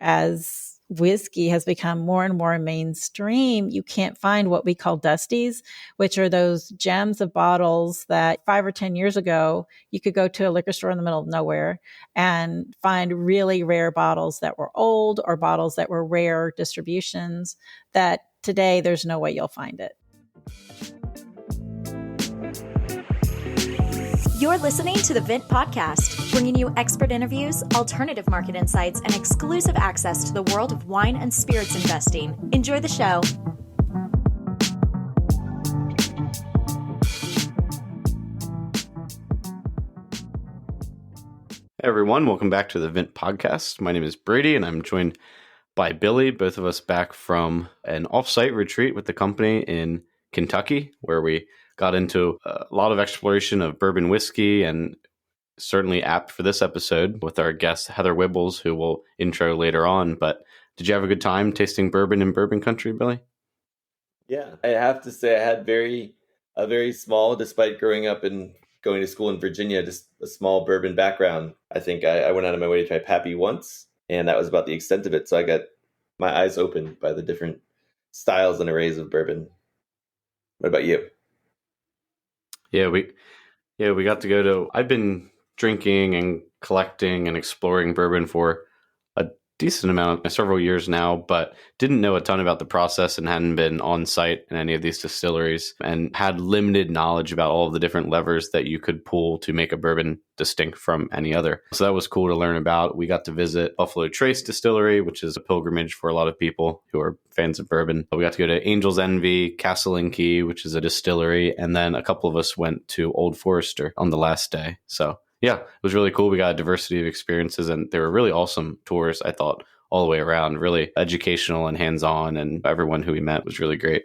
as whiskey has become more and more mainstream, you can't find what we call dusties, which are those gems of bottles that 5 or 10 years ago, you could go to a liquor store in the middle of nowhere and find really rare bottles that were old or bottles that were rare distributions that today there's no way you'll find it. You're listening to the Vint Podcast, bringing you expert interviews, alternative market insights, and exclusive access to the world of wine and spirits investing. Enjoy the show. Hey everyone, welcome back to the Vint Podcast. My name is Brady, and I'm joined by Billy, both of us back from an off-site retreat with the company in Kentucky, where we got into a lot of exploration of bourbon whiskey, and certainly apt for this episode with our guest Heather Wibbels, who we'll intro later on. But did you have a good time tasting bourbon in bourbon country, Billy? Yeah, I have to say I had a very small, despite growing up and going to school in Virginia, just a small bourbon background. I think I went out of my way to try Pappy once, and that was about the extent of it. So I got my eyes opened by the different styles and arrays of bourbon. What about you? Yeah, we got to go to. I've been drinking and collecting and exploring bourbon for a decent amount, several years now, but didn't know a ton about the process and hadn't been on site in any of these distilleries and had limited knowledge about all of the different levers that you could pull to make a bourbon distinct from any other. So that was cool to learn about. We got to visit Buffalo Trace Distillery, which is a pilgrimage for a lot of people who are fans of bourbon. We got to go to Angel's Envy, Castle and Key, which is a distillery, and then a couple of us went to Old Forester on the last day. So yeah, it was really cool. We got a diversity of experiences, and they were really awesome tours, I thought, all the way around. Really educational and hands-on, and everyone who we met was really great.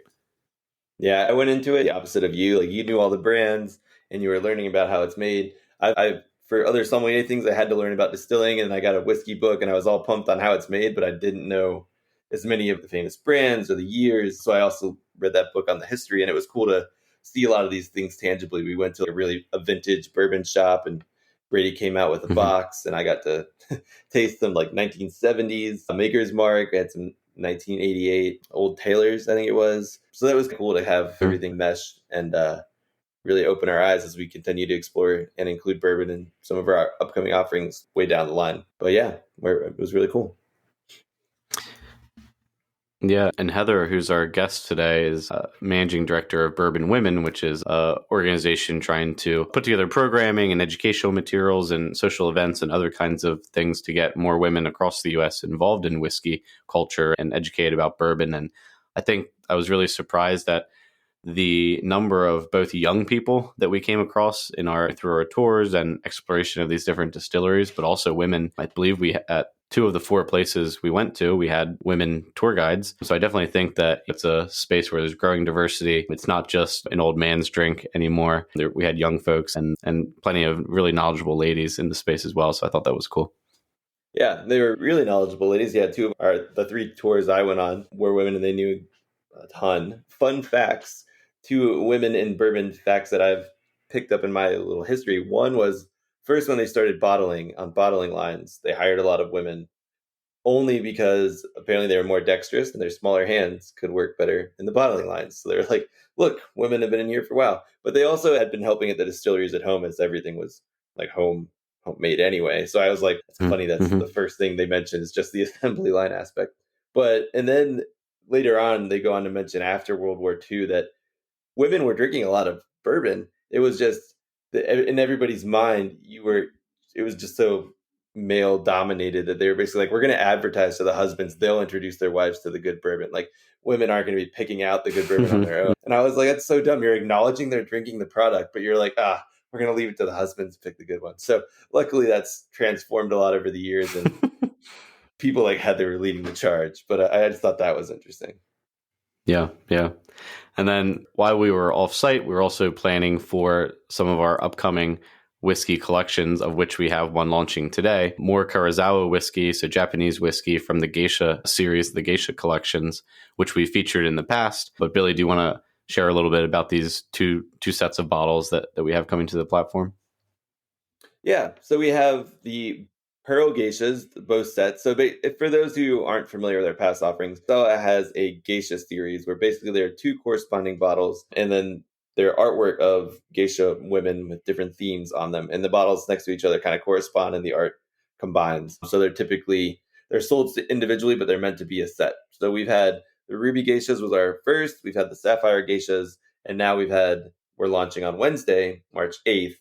Yeah, I went into it the opposite of you. Like, you knew all the brands, and you were learning about how it's made. I for other sommelier things, I had to learn about distilling, and I got a whiskey book, and I was all pumped on how it's made, but I didn't know as many of the famous brands or the years. So I also read that book on the history, and it was cool to see a lot of these things tangibly. We went to a vintage bourbon shop, and Brady came out with a box, and I got to taste some like 1970s Maker's Mark. We had some 1988 Old Taylors, I think it was. So that was cool to have everything mesh and really open our eyes as we continue to explore and include bourbon in some of our upcoming offerings way down the line. But yeah, it was really cool. Yeah, and Heather, who's our guest today, is managing director of Bourbon Women, which is an organization trying to put together programming and educational materials and social events and other kinds of things to get more women across the U.S. involved in whiskey culture and educated about bourbon. And I think I was really surprised that the number of both young people that we came across through our tours and exploration of these different distilleries, but also women. I believe at 2 of the 4 places we went to, we had women tour guides. So I definitely think that it's a space where there's growing diversity. It's not just an old man's drink anymore. We had young folks and plenty of really knowledgeable ladies in the space as well. So I thought that was cool. Yeah, they were really knowledgeable ladies. Yeah, the 3 tours I went on were women, and they knew a ton. Fun facts, 2 women in bourbon facts that I've picked up in my little history. One was, first, when they started bottling on bottling lines, they hired a lot of women only because apparently they were more dexterous and their smaller hands could work better in the bottling lines. So they were like, look, women have been in here for a while. But they also had been helping at the distilleries at home, as everything was like homemade anyway. So I was like, it's funny that's the first thing they mentioned is just the assembly line aspect. And then later on, they go on to mention after World War II that women were drinking a lot of bourbon. It was just, in everybody's mind, it was just so male dominated that they were basically like, we're going to advertise to the husbands. They'll introduce their wives to the good bourbon. Like, women aren't going to be picking out the good bourbon on their own. And I was like, that's so dumb. You're acknowledging they're drinking the product, but you're like, we're going to leave it to the husbands to pick the good one. So luckily that's transformed a lot over the years, and people like Heather were leading the charge. But I just thought that was interesting. Yeah. And then while we were off-site, we were also planning for some of our upcoming whiskey collections, of which we have one launching today. More Kurosawa whiskey, so Japanese whiskey from the Geisha series, the Geisha collections, which we featured in the past. But Billy, do you want to share a little bit about these two sets of bottles that we have coming to the platform? Yeah, so we have the Pearl geishas, both sets. So for those who aren't familiar with our past offerings, Stella has a geisha series where basically there are two corresponding bottles and then their artwork of geisha women with different themes on them. And the bottles next to each other kind of correspond and the art combines. So they're sold individually, but they're meant to be a set. So we've had the ruby geishas was our first, we've had the sapphire geishas, and now we're launching on Wednesday, March 8th,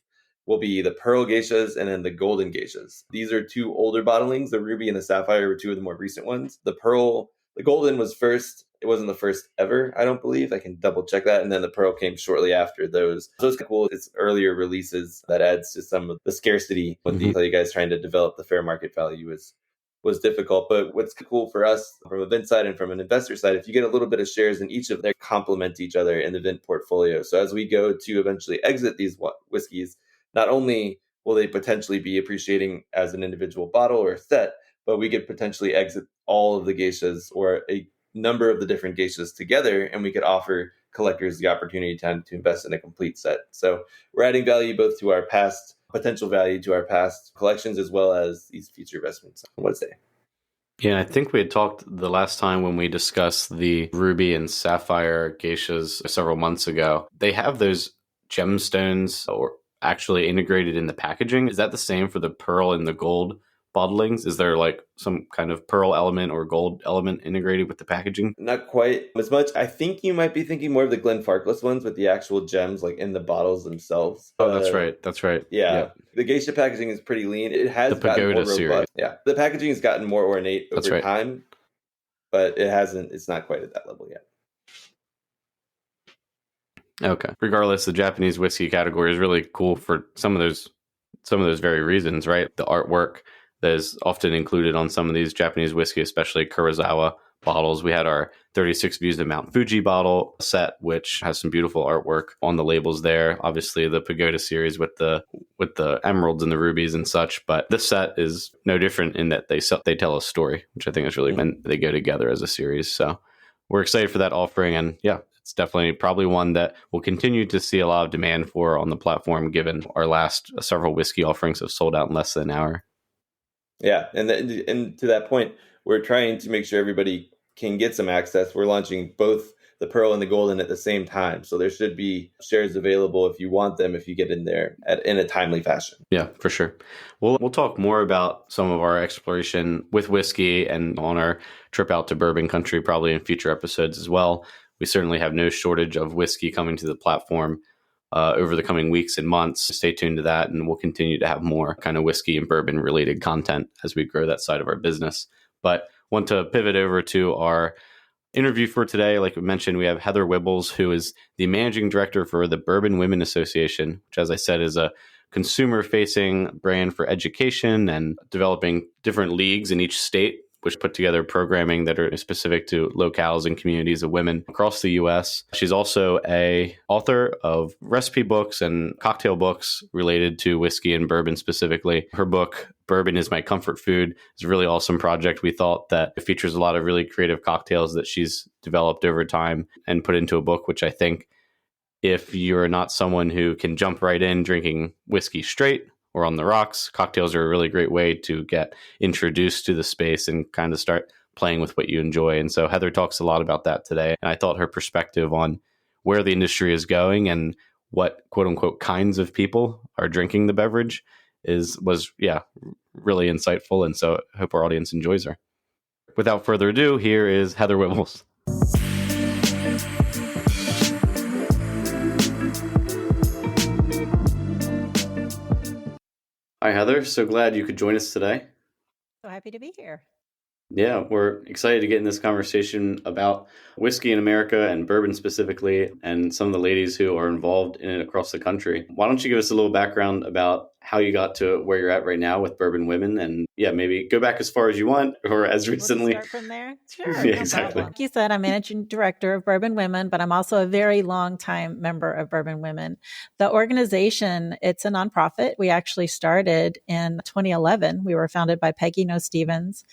will be the pearl geishas and then the golden geishas. These are two older bottlings. The ruby and the sapphire were two of the more recent ones. The golden was first. It wasn't the first ever, I don't believe. I can double check that. And then the pearl came shortly after those. So it's cool. It's earlier releases that adds to some of the scarcity with you guys trying to develop the fair market value was difficult. But what's cool for us from a Vint side and from an investor side, if you get a little bit of shares in each of them, they complement each other in the Vint portfolio. So as we go to eventually exit these whiskeys, not only will they potentially be appreciating as an individual bottle or set, but we could potentially exit all of the geishas or a number of the different geishas together, and we could offer collectors the opportunity to invest in a complete set. So we're adding value both to our potential value to our past collections as well as these future investments on Wednesday. Yeah, I think we had talked the last time when we discussed the ruby and sapphire geishas several months ago. They have those gemstones or actually integrated in the packaging. Is that the same for the pearl and the gold bottlings? Is there like some kind of pearl element or gold element integrated with the packaging? Not quite as much. I think you might be thinking more of the Glenfarclas ones with the actual gems like in the bottles themselves. Oh, that's right. That's right. Yeah. The geisha packaging is pretty lean. It has the gotten more Pagoda robust. series. Yeah. The packaging has gotten more ornate over time, but it's not quite at that level yet. Okay. Regardless, the Japanese whiskey category is really cool for some of those very reasons, right? The artwork that is often included on some of these Japanese whiskey, especially Kurosawa bottles. We had our 36 Views of Mount Fuji bottle set, which has some beautiful artwork on the labels there. Obviously, the Pagoda series with the emeralds and the rubies and such. But this set is no different in that they tell a story, which I think is really when they go together as a series. So we're excited for that offering, and yeah. It's definitely probably one that we'll continue to see a lot of demand for on the platform, given our last several whiskey offerings have sold out in less than an hour. Yeah, and to that point, we're trying to make sure everybody can get some access. We're launching both the pearl and the golden at the same time, so there should be shares available if you want them, if you get in there in a timely fashion. Yeah, for sure. We'll talk more about some of our exploration with whiskey and on our trip out to bourbon country, probably in future episodes as well. We certainly have no shortage of whiskey coming to the platform over the coming weeks and months. Stay tuned to that, and we'll continue to have more kind of whiskey and bourbon related content as we grow that side of our business. But want to pivot over to our interview for today. Like we mentioned, we have Heather Wibbels, who is the managing director for the Bourbon Women Association, which, as I said, is a consumer-facing brand for education and developing different leagues in each state, which put together programming that are specific to locales and communities of women across the U.S. She's also a author of recipe books and cocktail books related to whiskey and bourbon specifically. Her book, Bourbon is My Comfort Food, is a really awesome project. We thought that it features a lot of really creative cocktails that she's developed over time and put into a book, which I think if you're not someone who can jump right in drinking whiskey straight, or on the rocks, cocktails are a really great way to get introduced to the space and kind of start playing with what you enjoy. And so Heather talks a lot about that today. And I thought her perspective on where the industry is going and what quote unquote kinds of people are drinking the beverage was really insightful. And so I hope our audience enjoys her. Without further ado, here is Heather Wibbels. Hi, Heather. So glad you could join us today. So happy to be here. Yeah, we're excited to get in this conversation about whiskey in America and bourbon specifically, and some of the ladies who are involved in it across the country. Why don't you give us a little background about how you got to where you're at right now with Bourbon Women, and maybe go back as far as you want or as recently. We'll start from there. Sure. Yeah, exactly. Like you said, I'm managing director of Bourbon Women, but I'm also a very long time member of Bourbon Women. The organization, it's a nonprofit. We actually started in 2011. We were founded by Peggy No Stevens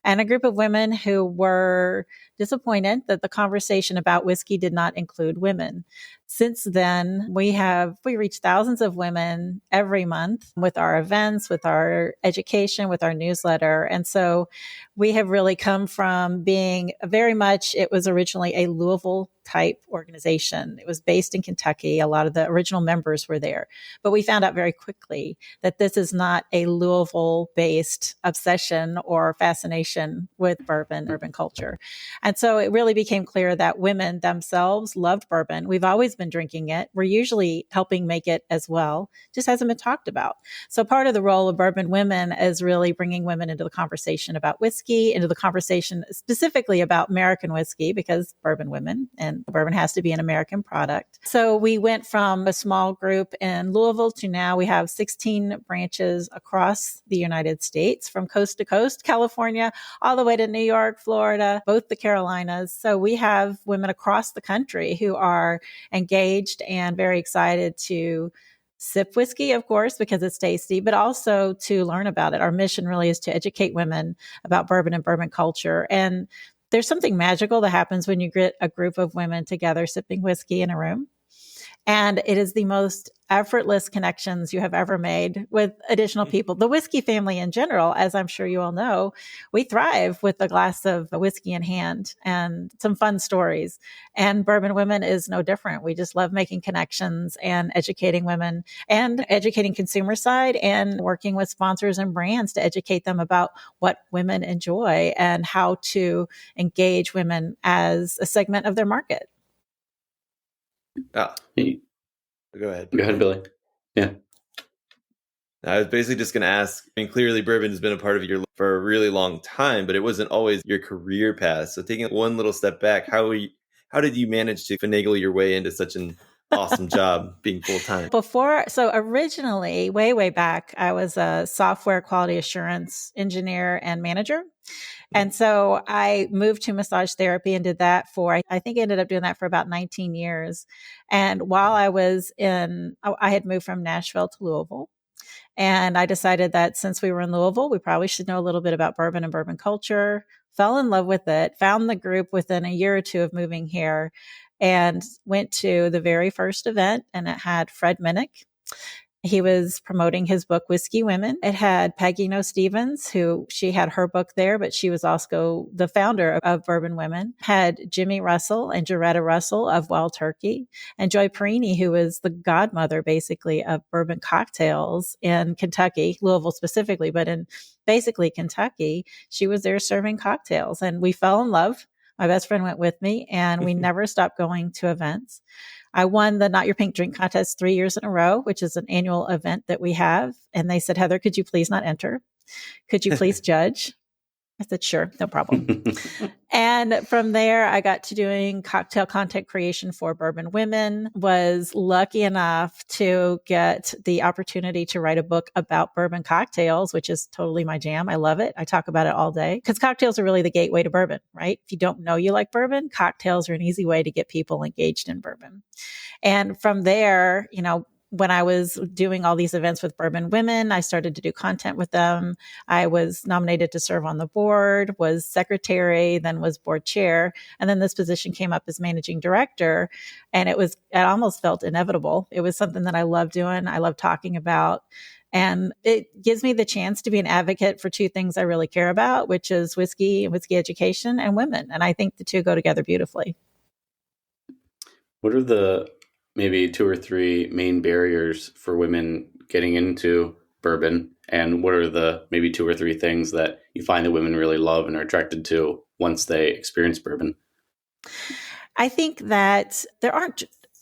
and a group of women who were disappointed that the conversation about whiskey did not include women. Since then, we reach thousands of women every month with our events, with our education, with our newsletter. And so we have really come from being it was originally a Louisville type organization. It was based in Kentucky. A lot of the original members were there, but we found out very quickly that this is not a Louisville based obsession or fascination with urban culture. And so it really became clear that women themselves loved bourbon. We've always been drinking it. We're usually helping make it as well, just hasn't been talked about. So part of the role of Bourbon Women is really bringing women into the conversation about whiskey, into the conversation specifically about American whiskey, because bourbon women and bourbon has to be an American product. So we went from a small group in Louisville to now we have 16 branches across the United States, from coast to coast, California, all the way to New York, Florida, both the Carolinas. So we have women across the country who are engaged and very excited to sip whiskey, of course, because it's tasty, but also to learn about it. Our mission really is to educate women about bourbon and bourbon culture. And there's something magical that happens when you get a group of women together sipping whiskey in a room. And it is the most effortless connections you have ever made with additional people. The whiskey family in general, as I'm sure you all know, we thrive with a glass of whiskey in hand and some fun stories. And Bourbon Women is no different. We just love making connections and educating women and educating consumer side and working with sponsors and brands to educate them about what women enjoy and how to engage women as a segment of their market. Oh, go ahead. Go ahead, Billy. Yeah. I was basically just going to ask, clearly bourbon has been a part of your life for a really long time, but it wasn't always your career path. So taking one little step back, how did you manage to finagle your way into such an awesome job being full-time? So originally, way back, I was a software quality assurance engineer and manager. And so I moved to massage therapy and did that I think I ended up doing that for about 19 years. And while I had moved from Nashville to Louisville. And I decided that since we were in Louisville, we probably should know a little bit about bourbon and bourbon culture, fell in love with it, found the group within a year or two of moving here, and went to the very first event, and it had Fred Minnick. He was promoting his book, Whiskey Women. It had Peggy No Stevens, she had her book there, but she was also the founder of Bourbon Women. Had Jimmy Russell and Jaretta Russell of Wild Turkey, and Joy Perini, who was the godmother, basically, of bourbon cocktails in Kentucky, Louisville specifically, but in basically Kentucky. She was there serving cocktails, and we fell in love. My best friend went with me, and we never stopped going to events. I won the Not Your Pink Drink contest 3 years in a row, which is an annual event that we have. And they said, Heather, could you please not enter? Could you please judge? I said, sure, no problem. And from there, I got to doing cocktail content creation for Bourbon Women, was lucky enough to get the opportunity to write a book about bourbon cocktails, which is totally my jam. I love it. I talk about it all day because cocktails are really the gateway to bourbon, right? If you don't know you like bourbon, cocktails are an easy way to get people engaged in bourbon. And from there, when I was doing all these events with Bourbon Women, I started to do content with them. I was nominated to serve on the board, was secretary, then was board chair. And then this position came up as managing director. And it almost felt inevitable. It was something that I love doing. I love talking about. And it gives me the chance to be an advocate for two things I really care about, which is whiskey and whiskey education and women. And I think the two go together beautifully. What are the maybe 2 or 3 main barriers for women getting into bourbon? And what are the maybe 2 or 3 things that you find that women really love and are attracted to once they experience bourbon? I think that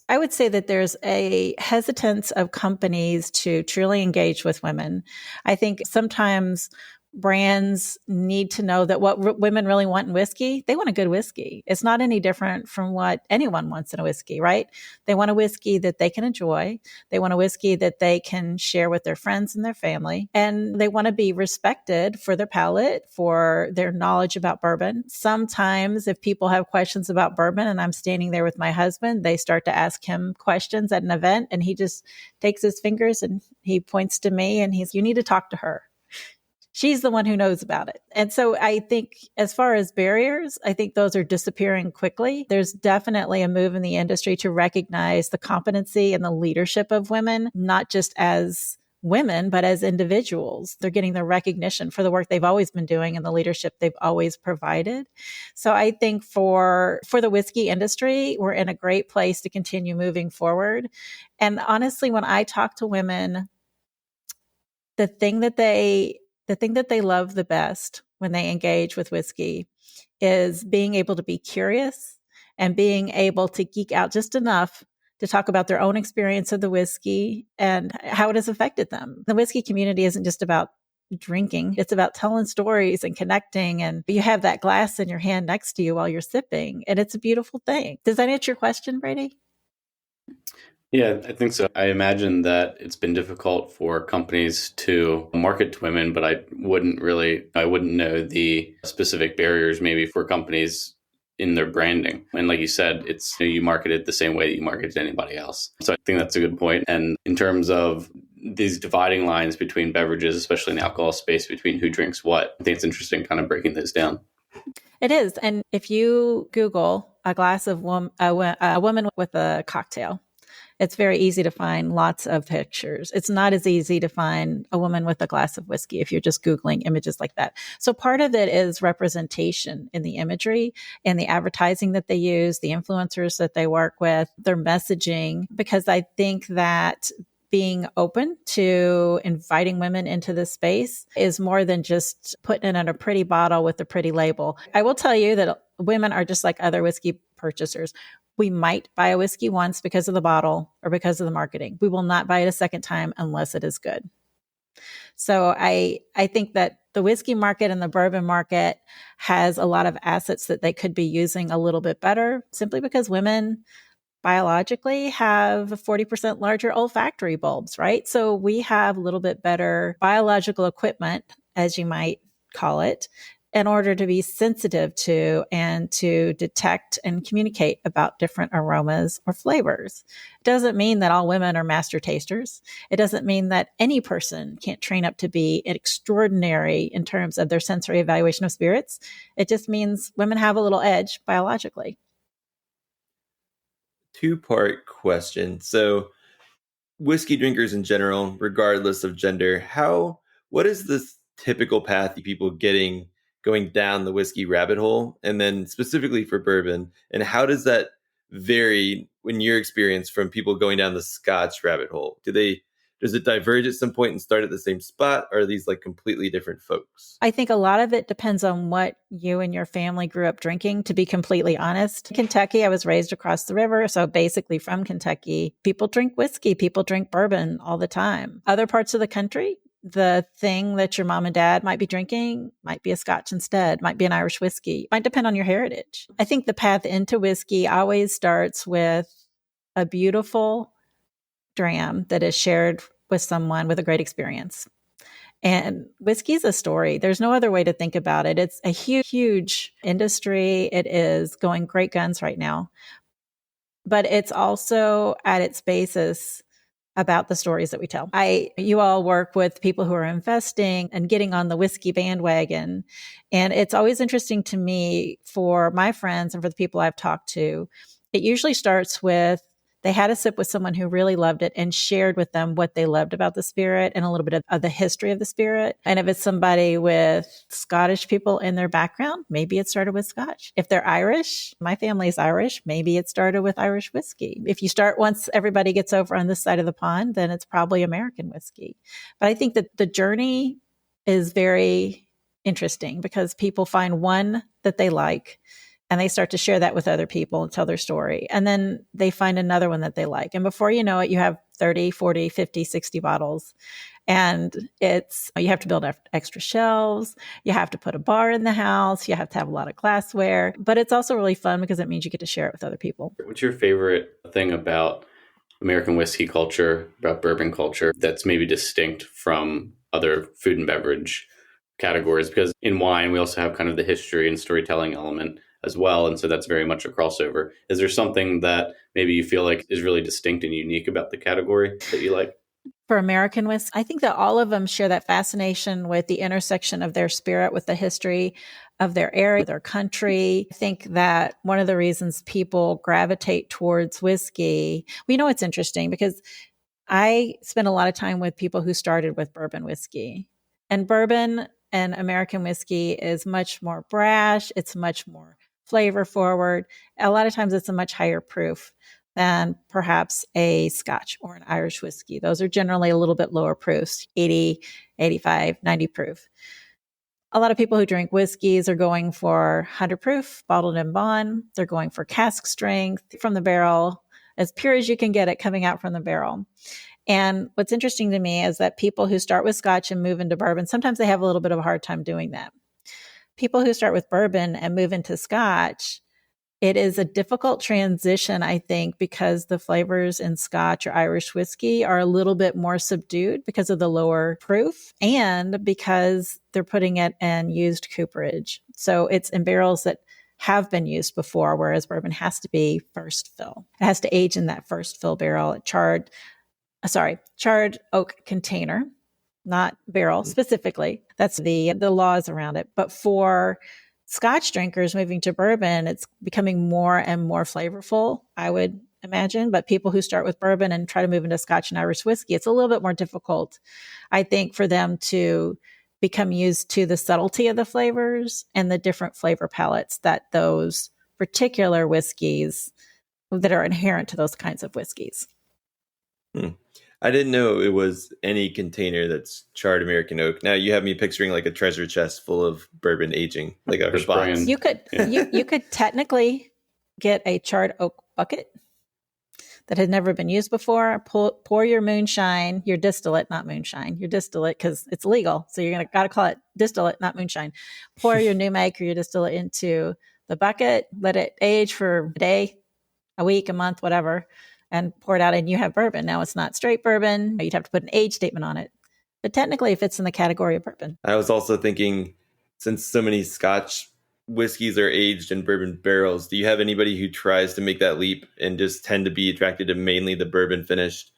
I would say that there's a hesitance of companies to truly engage with women. I think sometimes brands need to know that what women really want in whiskey, they want a good whiskey. It's not any different from what anyone wants in a whiskey, right? They want a whiskey that they can enjoy. They want a whiskey that they can share with their friends and their family. And they want to be respected for their palate, for their knowledge about bourbon. Sometimes if people have questions about bourbon and I'm standing there with my husband, they start to ask him questions at an event and he just takes his fingers and he points to me and you need to talk to her. She's the one who knows about it. And so I think as far as barriers, I think those are disappearing quickly. There's definitely a move in the industry to recognize the competency and the leadership of women, not just as women, but as individuals. They're getting the recognition for the work they've always been doing and the leadership they've always provided. So I think for the whiskey industry, we're in a great place to continue moving forward. And honestly, when I talk to women, the thing that they love the best when they engage with whiskey is being able to be curious and being able to geek out just enough to talk about their own experience of the whiskey and how it has affected them. The whiskey community isn't just about drinking. It's about telling stories and connecting. And you have that glass in your hand next to you while you're sipping. And it's a beautiful thing. Does that answer your question, Brady? Yeah, I think so. I imagine that it's been difficult for companies to market to women, but I wouldn't know the specific barriers maybe for companies in their branding. And like you said, it's you market it the same way that you market it to anybody else. So I think that's a good point. And in terms of these dividing lines between beverages, especially in the alcohol space, between who drinks what, I think it's interesting kind of breaking those down. It is. And if you Google a glass of a woman with a cocktail, it's very easy to find lots of pictures. It's not as easy to find a woman with a glass of whiskey if you're just Googling images like that. So part of it is representation in the imagery and the advertising that they use, the influencers that they work with, their messaging, because I think that being open to inviting women into this space is more than just putting it in a pretty bottle with a pretty label. I will tell you that women are just like other whiskey purchasers. We might buy a whiskey once because of the bottle or because of the marketing. We will not buy it a second time unless it is good. So I think that the whiskey market and the bourbon market has a lot of assets that they could be using a little bit better, simply because women biologically have 40% larger olfactory bulbs, right? So we have a little bit better biological equipment, as you might call it, in order to be sensitive to and to detect and communicate about different aromas or flavors. It doesn't mean that all women are master tasters. It doesn't mean that any person can't train up to be extraordinary in terms of their sensory evaluation of spirits. It just means women have a little edge biologically. Two-part question. So whiskey drinkers in general, regardless of gender, what is this typical path of people going down the whiskey rabbit hole? And then specifically for bourbon, and how does that vary in your experience from people going down the Scotch rabbit hole? Does it diverge at some point and start at the same spot? Or are these like completely different folks? I think a lot of it depends on what you and your family grew up drinking, to be completely honest. Kentucky, I was raised across the river. So basically from Kentucky, people drink whiskey, people drink bourbon all the time. Other parts of the country, the thing that your mom and dad might be drinking might be a Scotch instead, might be an Irish whiskey, might depend on your heritage. I think the path into whiskey always starts with a beautiful dram that is shared with someone with a great experience. And whiskey is a story. There's no other way to think about it. It's a huge, huge industry. It is going great guns right now. But it's also at its basis about the stories that we tell. You all work with people who are investing and getting on the whiskey bandwagon. And it's always interesting to me, for my friends and for the people I've talked to, it usually starts with they had a sip with someone who really loved it and shared with them what they loved about the spirit and a little bit of the history of the spirit. And if it's somebody with Scottish people in their background, maybe it started with Scotch. If they're Irish, my family is Irish, maybe it started with Irish whiskey. If you start once everybody gets over on this side of the pond, then it's probably American whiskey. But I think that the journey is very interesting because people find one that they like, and they start to share that with other people and tell their story. And then they find another one that they like. And before you know it, you have 30, 40, 50, 60 bottles. And you have to build extra shelves. You have to put a bar in the house. You have to have a lot of glassware. But it's also really fun because it means you get to share it with other people. What's your favorite thing about American whiskey culture, about bourbon culture, that's maybe distinct from other food and beverage categories? Because in wine, we also have kind of the history and storytelling element as well. And so that's very much a crossover. Is there something that maybe you feel like is really distinct and unique about the category that you like? For American whiskey, I think that all of them share that fascination with the intersection of their spirit with the history of their area, their country. I think that one of the reasons people gravitate towards whiskey, we know it's interesting because I spent a lot of time with people who started with bourbon whiskey. And bourbon and American whiskey is much more brash. It's much more flavor forward. A lot of times it's a much higher proof than perhaps a Scotch or an Irish whiskey. Those are generally a little bit lower proofs, 80, 85, 90 proof. A lot of people who drink whiskeys are going for 100 proof, bottled in bond. They're going for cask strength from the barrel, as pure as you can get it coming out from the barrel. And what's interesting to me is that people who start with Scotch and move into bourbon, sometimes they have a little bit of a hard time doing that. People who start with bourbon and move into Scotch, it is a difficult transition, I think, because the flavors in Scotch or Irish whiskey are a little bit more subdued because of the lower proof and because they're putting it in used cooperage. So it's in barrels that have been used before, whereas bourbon has to be first fill. It has to age in that first fill barrel, charred oak container, not barrel specifically. That's the laws around it. But for Scotch drinkers moving to bourbon, it's becoming more and more flavorful, I would imagine. But people who start with bourbon and try to move into Scotch and Irish whiskey, it's a little bit more difficult, I think, for them to become used to the subtlety of the flavors and the different flavor palettes that those particular whiskeys that are inherent to those kinds of whiskeys. I didn't know it was any container that's charred American oak. Now you have me picturing like a treasure chest full of bourbon aging, like a box. You could you could technically get a charred oak bucket that had never been used before. Pour your moonshine, your distillate, not moonshine, your distillate, because it's legal. So you're got to call it distillate, not moonshine. Pour your new make or your distillate into the bucket, let it age for a day, a week, a month, whatever, and pour it out and you have bourbon. Now it's not straight bourbon. You'd have to put an age statement on it. But technically it fits in the category of bourbon. I was also thinking, since so many Scotch whiskeys are aged in bourbon barrels, do you have anybody who tries to make that leap and just tend to be attracted to mainly the bourbon finished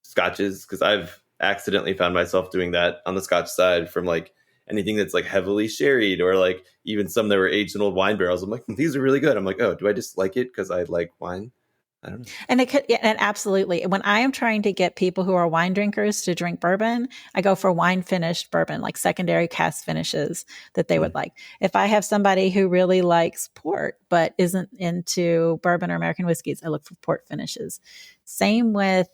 Scotches? Because I've accidentally found myself doing that on the Scotch side from like anything that's like heavily sherried or like even some that were aged in old wine barrels. I'm like, these are really good. I'm like, oh, do I just like it because I like wine? I don't know. And it could, and absolutely. When I am trying to get people who are wine drinkers to drink bourbon, I go for wine finished bourbon, like secondary cask finishes that they would like. If I have somebody who really likes port but isn't into bourbon or American whiskeys, I look for port finishes. Same with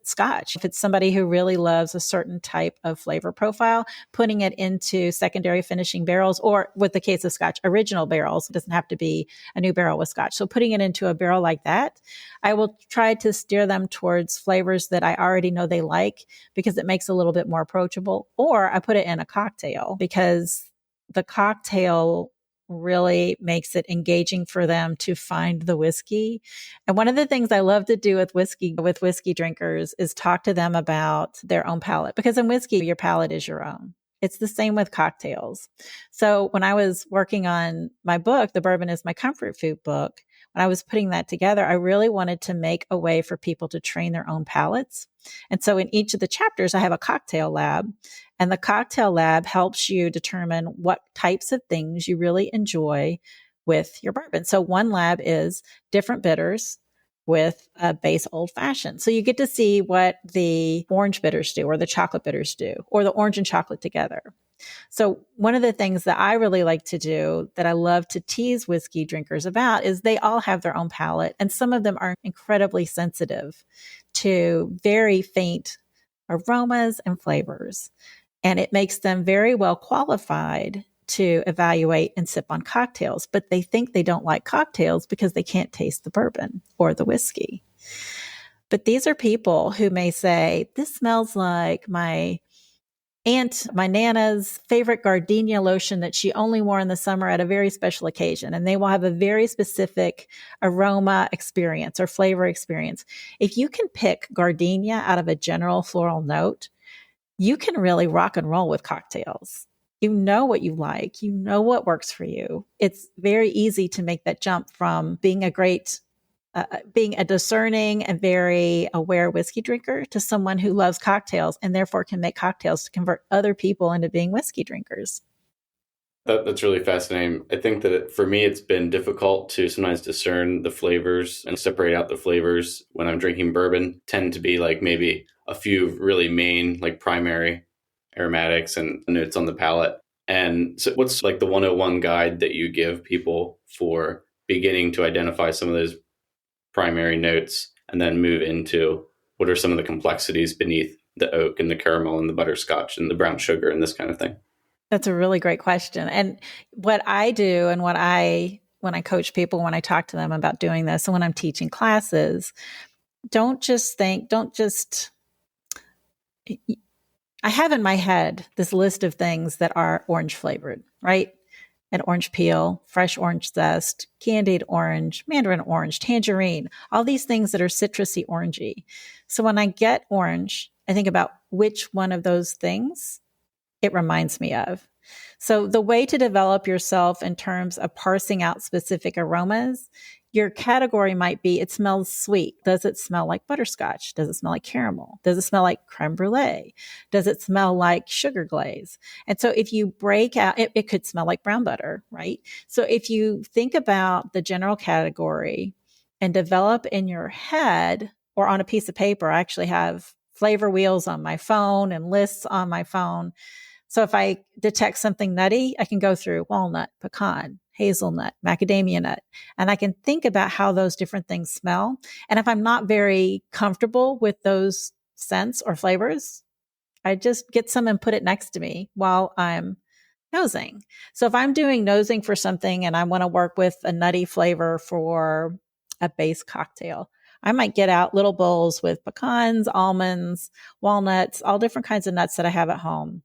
Scotch. If it's somebody who really loves a certain type of flavor profile, putting it into secondary finishing barrels, or with the case of Scotch, original barrels. It doesn't have to be a new barrel with Scotch. So putting it into a barrel like that, I will try to steer them towards flavors that I already know they like because it makes it a little bit more approachable. Or I put it in a cocktail because the cocktail really makes it engaging for them to find the whiskey. And one of the things I love to do with whiskey drinkers is talk to them about their own palate, because in whiskey, your palate is your own. It's the same with cocktails. So when I was working on my book, The Bourbon is My Comfort Food book, when I was putting that together, I really wanted to make a way for people to train their own palates. And so in each of the chapters, I have a cocktail lab, and the cocktail lab helps you determine what types of things you really enjoy with your bourbon. So one lab is different bitters with a base old fashioned. So you get to see what the orange bitters do, or the chocolate bitters do, or the orange and chocolate together. So one of the things that I really like to do, that I love to tease whiskey drinkers about, is they all have their own palate. And some of them are incredibly sensitive to very faint aromas and flavors. And it makes them very well qualified to evaluate and sip on cocktails. But they think they don't like cocktails because they can't taste the bourbon or the whiskey. But these are people who may say, this smells like my Nana's favorite gardenia lotion that she only wore in the summer at a very special occasion. And they will have a very specific aroma experience or flavor experience. If you can pick gardenia out of a general floral note, you can really rock and roll with cocktails. You know what you like. You know what works for you. It's very easy to make that jump from being a great being a discerning and very aware whiskey drinker to someone who loves cocktails and therefore can make cocktails to convert other people into being whiskey drinkers. That's really fascinating. I think that for me, it's been difficult to sometimes discern the flavors and separate out the flavors when I'm drinking bourbon. Tend to be like maybe a few really main, like primary aromatics and notes on the palate. And so what's like the 101 guide that you give people for beginning to identify some of those primary notes and then move into what are some of the complexities beneath the oak and the caramel and the butterscotch and the brown sugar and this kind of thing? That's a really great question. And what I do and when I coach people, when I talk to them about doing this, and when I'm teaching classes, I have in my head this list of things that are orange flavored, right? An orange peel, fresh orange zest, candied orange, mandarin orange, tangerine, all these things that are citrusy orangey. So when I get orange, I think about which one of those things it reminds me of. So the way to develop yourself in terms of parsing out specific aromas, your category might be, it smells sweet. Does it smell like butterscotch? Does it smell like caramel? Does it smell like creme brulee? Does it smell like sugar glaze? And so if you break out, it could smell like brown butter, right? So if you think about the general category and develop in your head or on a piece of paper, I actually have flavor wheels on my phone and lists on my phone. So if I detect something nutty, I can go through walnut, pecan, hazelnut, macadamia nut, and I can think about how those different things smell. And if I'm not very comfortable with those scents or flavors, I just get some and put it next to me while I'm nosing. So if I'm doing nosing for something and I want to work with a nutty flavor for a base cocktail, I might get out little bowls with pecans, almonds, walnuts, all different kinds of nuts that I have at home,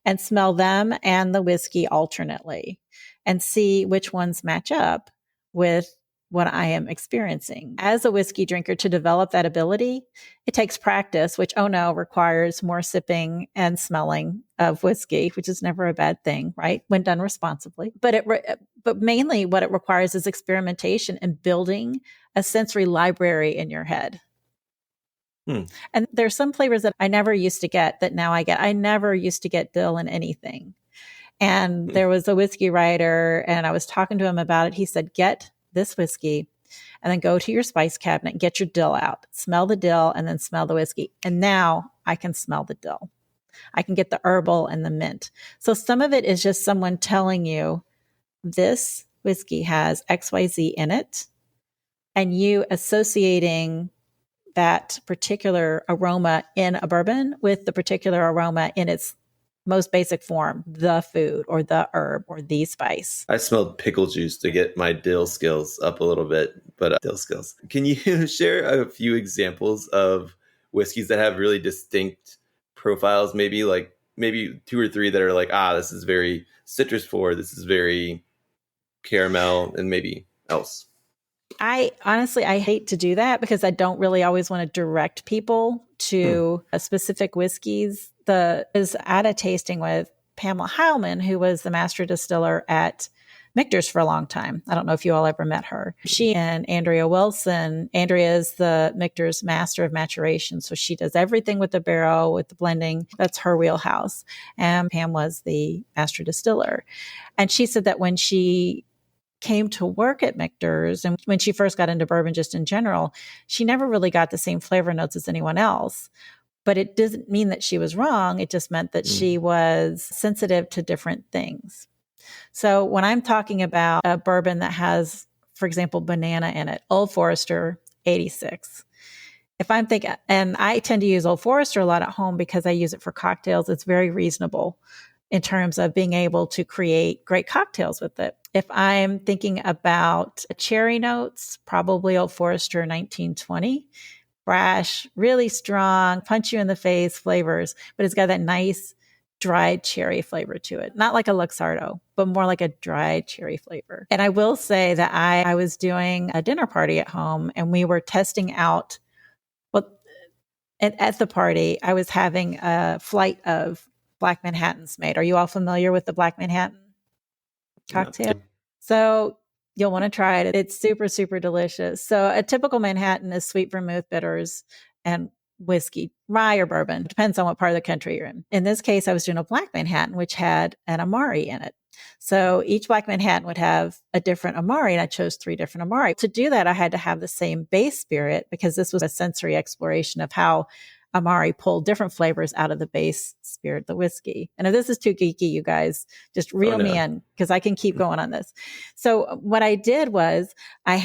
and smell them and the whiskey alternately and see which ones match up with what I am experiencing. As a whiskey drinker, to develop that ability, it takes practice, which, requires more sipping and smelling of whiskey, which is never a bad thing, right? When done responsibly. But mainly what it requires is experimentation and building a sensory library in your head. And there's some flavors that I never used to get that now I get. I never used to get dill in anything. And there was a whiskey writer and I was talking to him about it. He said, get this whiskey and then go to your spice cabinet and get your dill out, smell the dill and then smell the whiskey. And now I can smell the dill. I can get the herbal and the mint. So some of it is just someone telling you this whiskey has XYZ in it and you associating that particular aroma in a bourbon with the particular aroma in its most basic form, the food or the herb or the spice. I smelled pickle juice to get my dill skills up a little bit, but dill skills. Can you share a few examples of whiskeys that have really distinct profiles? Maybe 2 or 3 that are like, this is very citrus forward, this is very caramel, and maybe else. I hate to do that because I don't really always want to direct people to a specific whiskeys. Is at a tasting with Pamela Heilman, who was the master distiller at Michter's for a long time. I don't know if you all ever met her. She and Andrea Wilson. Andrea is the Michter's master of maturation. So she does everything with the barrel, with the blending. That's her wheelhouse. And Pam was the master distiller. And she said that when she came to work at Michter's and when she first got into bourbon just in general, she never really got the same flavor notes as anyone else. But it doesn't mean that she was wrong. It just meant that she was sensitive to different things. So when I'm talking about a bourbon that has, for example, banana in it, Old Forester 86. If I'm thinking, and I tend to use Old Forester a lot at home because I use it for cocktails, it's very reasonable in terms of being able to create great cocktails with it. If I'm thinking about cherry notes, probably Old Forester 1920. Brash, really strong, punch you in the face flavors, but it's got that nice dried cherry flavor to it. Not like a Luxardo, but more like a dried cherry flavor. And I will say that I was doing a dinner party at home and we were testing out, at the party, I was having a flight of Black Manhattans made. Are you all familiar with the Black Manhattan cocktail? Yeah. So You'll want to try it. It's super, super delicious. So a typical Manhattan is sweet vermouth, bitters, and whiskey, rye or bourbon. Depends on what part of the country you're in. In this case, I was doing a black Manhattan, which had an Amari in it. So each black Manhattan would have a different Amari, and I chose 3 different Amari. To do that, I had to have the same base spirit because this was a sensory exploration of how Amari pulled different flavors out of the base spirit, the whiskey. And if this is too geeky, you guys just reel me in because I can keep going on this. So what I did was I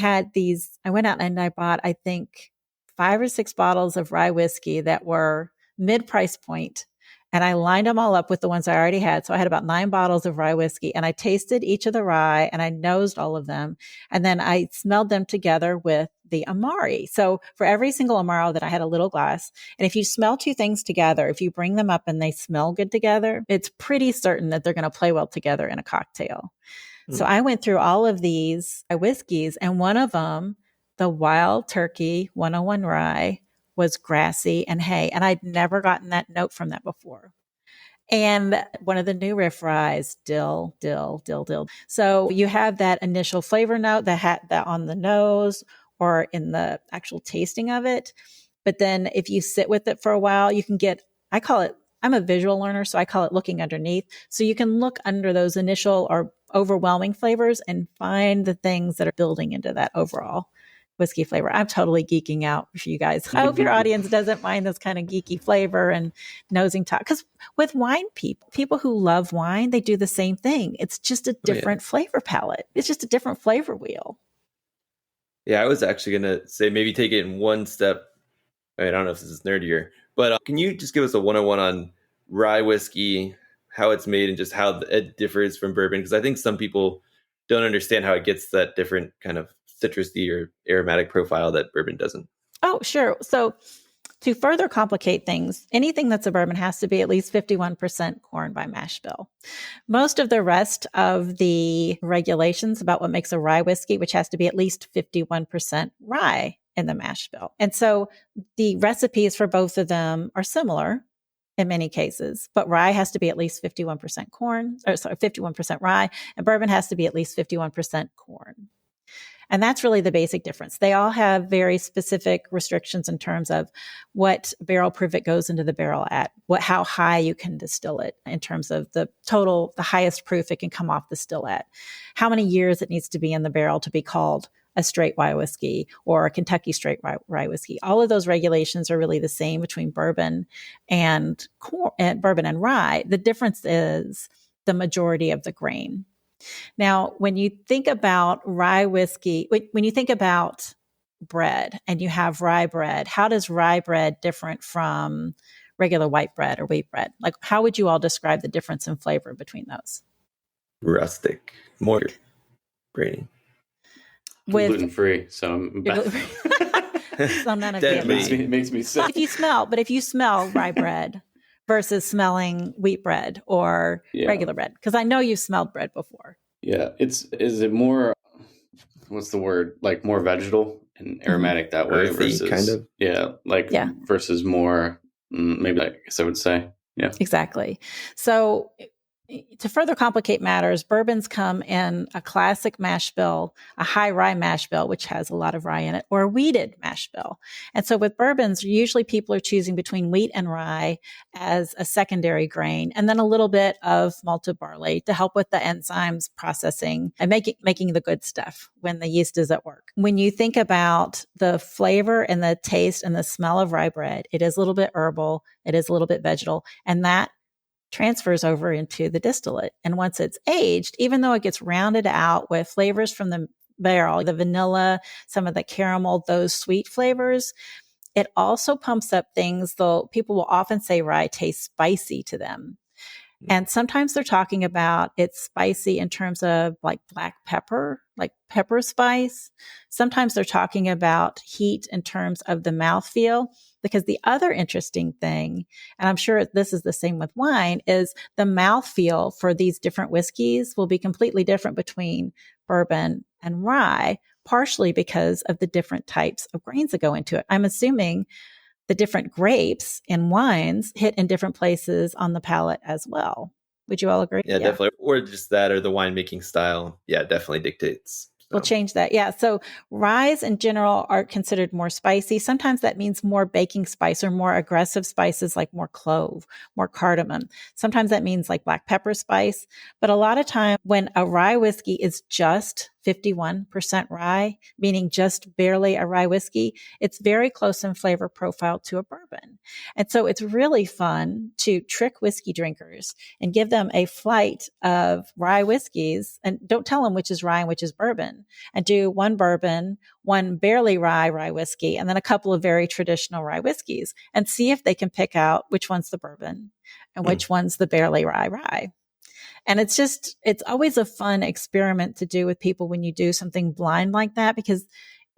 went out and I bought, I think, 5 or 6 bottles of rye whiskey that were mid-price point. And I lined them all up with the ones I already had. So I had about 9 bottles of rye whiskey, and I tasted each of the rye and I nosed all of them. And then I smelled them together with the Amari. So for every single Amaro that I had a little glass. And if you smell 2 things together, if you bring them up and they smell good together, it's pretty certain that they're going to play well together in a cocktail. So I went through all of these whiskeys, and one of them, the Wild Turkey 101 Rye, was grassy and hay. And I'd never gotten that note from that before. And one of the new riff ryes, dill. So you have that initial flavor note that on the nose or in the actual tasting of it. But then if you sit with it for a while, you can get, I'm a visual learner, so I call it looking underneath. So you can look under those initial or overwhelming flavors and find the things that are building into that overall whiskey flavor. I'm totally geeking out for you guys. I hope your audience doesn't mind this kind of geeky flavor and nosing talk. Because with wine people who love wine, they do the same thing. It's just a different flavor palette. It's just a different flavor wheel. Yeah, I was actually going to say maybe take it in one step. I don't know if this is nerdier, but can you just give us a 101 on rye whiskey, how it's made, and just how it differs from bourbon? Because I think some people don't understand how it gets that different kind of citrusy or aromatic profile that bourbon doesn't. Oh, sure. So to further complicate things, anything that's a bourbon has to be at least 51% corn by mash bill. Most of the rest of the regulations about what makes a rye whiskey, which has to be at least 51% rye in the mash bill. And so the recipes for both of them are similar in many cases, but rye has to be at least 51% 51% rye, and bourbon has to be at least 51% corn. And that's really the basic difference. They all have very specific restrictions in terms of what barrel proof it goes into the barrel at, how high you can distill it in terms of the highest proof it can come off the still at, how many years it needs to be in the barrel to be called a straight rye whiskey or a Kentucky straight rye whiskey. All of those regulations are really the same between bourbon and rye. The difference is the majority of the grain. Now, when you think about rye whiskey, when you think about bread and you have rye bread, how does rye bread different from regular white bread or wheat bread? Like, how would you all describe the difference in flavor between those? Rustic, more grainy. Gluten-free, so I'm so none of it makes me sick. If you smell rye bread versus smelling wheat bread or regular bread, because I know you've smelled bread before. Yeah, is it more? What's the word? Like more vegetal and aromatic that way versus kind of versus more maybe I guess I would say exactly. So to further complicate matters, bourbons come in a classic mash bill, a high rye mash bill, which has a lot of rye in it, or a wheated mash bill. And so with bourbons, usually people are choosing between wheat and rye as a secondary grain, and then a little bit of malted barley to help with the enzymes processing and making the good stuff when the yeast is at work. When you think about the flavor and the taste and the smell of rye bread, it is a little bit herbal, it is a little bit vegetal, and that transfers over into the distillate. And once it's aged, even though it gets rounded out with flavors from the barrel, the vanilla, some of the caramel, those sweet flavors, it also pumps up things, though people will often say rye tastes spicy to them. And sometimes they're talking about it's spicy in terms of like black pepper, like pepper spice. Sometimes they're talking about heat in terms of the mouthfeel. Because the other interesting thing, and I'm sure this is the same with wine, is the mouthfeel for these different whiskeys will be completely different between bourbon and rye, partially because of the different types of grains that go into it. I'm assuming the different grapes in wines hit in different places on the palate as well. Would you all agree? Yeah, definitely. Or just that, or the winemaking style. Yeah, definitely dictates We'll change that. Yeah. So ryes in general are considered more spicy. Sometimes that means more baking spice or more aggressive spices like more clove, more cardamom. Sometimes that means like black pepper spice. But a lot of time when a rye whiskey is just 51% rye, meaning just barely a rye whiskey, it's very close in flavor profile to a bourbon. And so it's really fun to trick whiskey drinkers and give them a flight of rye whiskeys and don't tell them which is rye and which is bourbon, and do one bourbon, one barely rye whiskey, and then a couple of very traditional rye whiskeys and see if they can pick out which one's the bourbon and which one's the barely rye. And it's always a fun experiment to do with people when you do something blind like that, because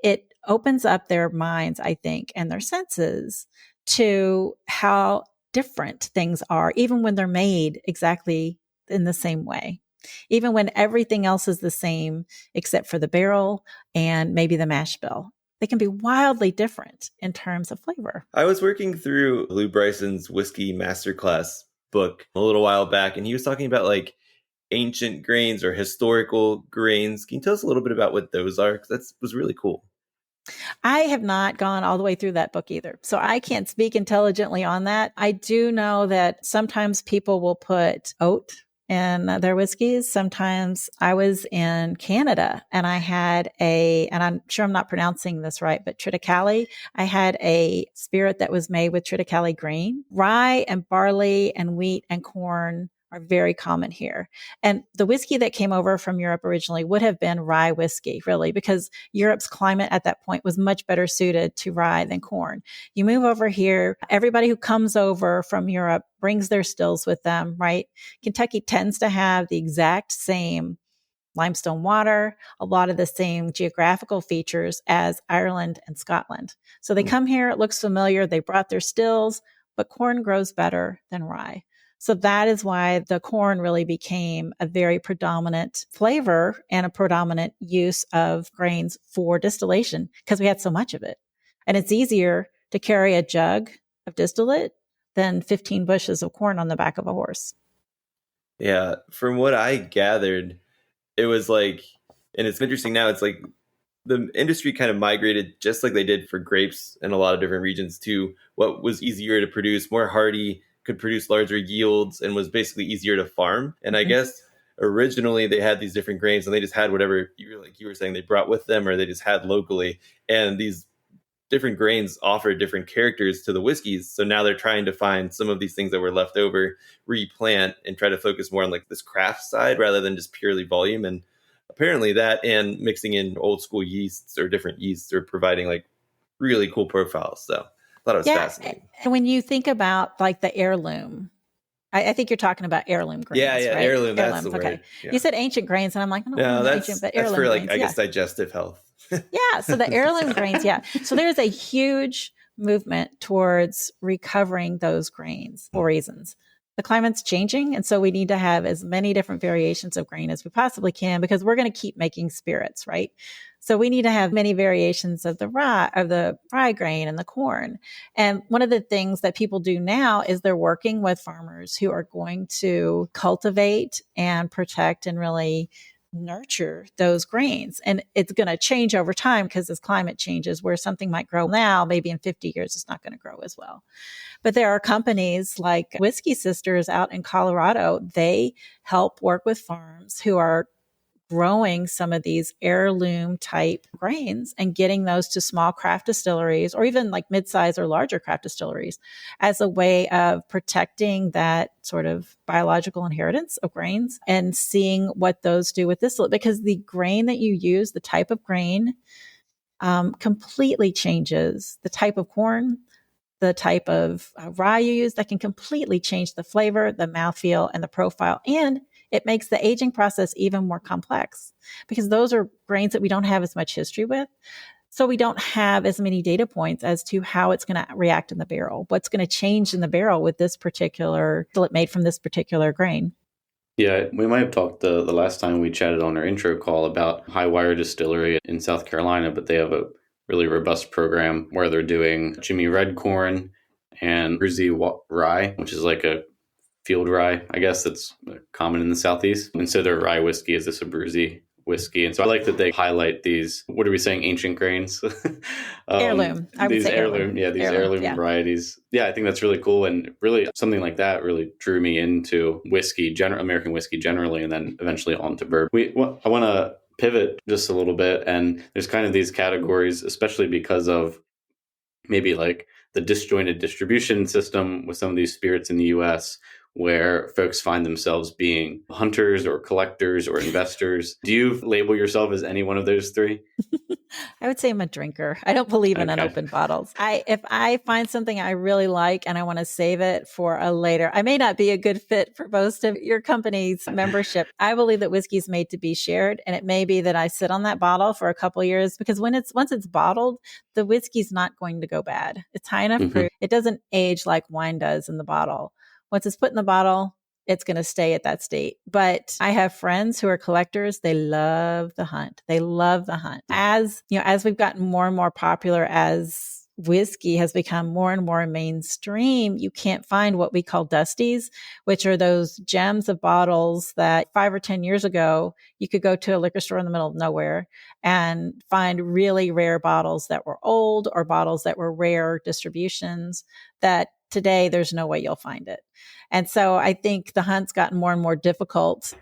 it opens up their minds, I think, and their senses to how different things are, even when they're made exactly in the same way, even when everything else is the same except for the barrel and maybe the mash bill. They can be wildly different in terms of flavor. I was working through Lou Bryson's Whiskey Masterclass book a little while back, and he was talking about like ancient grains or historical grains. Can you tell us a little bit about what those are? Because that was really cool. I have not gone all the way through that book either, so I can't speak intelligently on that. I do know that sometimes people will put oat in their whiskeys. Sometimes I was in Canada and I had and I'm sure I'm not pronouncing this right, but triticale. I had a spirit that was made with triticale grain. Rye and barley and wheat and corn are very common here. And the whiskey that came over from Europe originally would have been rye whiskey, really, because Europe's climate at that point was much better suited to rye than corn. You move over here, everybody who comes over from Europe brings their stills with them, right? Kentucky tends to have the exact same limestone water, a lot of the same geographical features as Ireland and Scotland. So they come here, it looks familiar, they brought their stills, but corn grows better than rye. So that is why the corn really became a very predominant flavor and a predominant use of grains for distillation because we had so much of it. And it's easier to carry a jug of distillate than 15 bushels of corn on the back of a horse. Yeah, from what I gathered, it was like, and it's interesting now, it's like the industry kind of migrated just like they did for grapes in a lot of different regions to what was easier to produce, more hardy, could produce larger yields, and was basically easier to farm. And I guess originally they had these different grains and they just had whatever you were saying they brought with them or they just had locally. And these different grains offer different characters to the whiskeys. So now they're trying to find some of these things that were left over, replant, and try to focus more on like this craft side rather than just purely volume. And apparently that and mixing in old school yeasts or different yeasts are providing like really cool profiles. So I thought it was fascinating. And when you think about like the heirloom, I think you're talking about heirloom grains. Yeah, right? Heirloom. That's the word. Yeah. You said ancient grains, and I'm like, no, that's ancient, but heirloom for like grains, I guess digestive health. Yeah, so the heirloom grains, So there's a huge movement towards recovering those grains for reasons. The climate's changing, and so we need to have as many different variations of grain as we possibly can because we're going to keep making spirits, right? So we need to have many variations of the rye grain and the corn. And one of the things that people do now is they're working with farmers who are going to cultivate and protect and really nurture those grains. And it's going to change over time because as climate changes, where something might grow now, maybe in 50 years, it's not going to grow as well. But there are companies like Whiskey Sisters out in Colorado. They help work with farms who are growing some of these heirloom type grains and getting those to small craft distilleries or even like mid-size or larger craft distilleries as a way of protecting that sort of biological inheritance of grains and seeing what those do with distillate, because the grain that you use, the type of grain, completely changes the type of corn, the type of rye you use. That can completely change the flavor, the mouthfeel, and the profile. And it makes the aging process even more complex because those are grains that we don't have as much history with. So we don't have as many data points as to how it's going to react in the barrel, what's going to change in the barrel with this particular distillate made from this particular grain. Yeah, we might have talked the last time we chatted on our intro call about High Wire Distillery in South Carolina, but they have a really robust program where they're doing Jimmy Red corn and Bruzy rye, which is like a field rye, I guess, that's common in the Southeast. And so their rye whiskey is this Abruzzi whiskey. And so I like that they highlight these, what are we saying, ancient grains? Heirloom. I would these say heirloom. Yeah, these heirloom varieties. Yeah, I think that's really cool. And really something like that really drew me into whiskey, American whiskey generally, and then eventually on to bourbon. I want to pivot just a little bit. And there's kind of these categories, especially because of maybe like the disjointed distribution system with some of these spirits in the US, where folks find themselves being hunters or collectors or investors. Do you label yourself as any one of those three? I would say I'm a drinker. I don't believe in unopened bottles. If I find something I really like and I want to save it for a later, I may not be a good fit for most of your company's membership. I believe that whiskey is made to be shared, and it may be that I sit on that bottle for a couple of years, because once it's bottled, the whiskey's not going to go bad. It's high enough proof. It doesn't age like wine does in the bottle. Once it's put in the bottle, it's going to stay at that state. But I have friends who are collectors. They love the hunt. They love the hunt. As we've gotten more and more popular, as whiskey has become more and more mainstream, you can't find what we call dusties, which are those gems of bottles that 5 or 10 years ago, you could go to a liquor store in the middle of nowhere and find really rare bottles that were old, or bottles that were rare distributions that today there's no way you'll find it. And so I think the hunt's gotten more and more difficult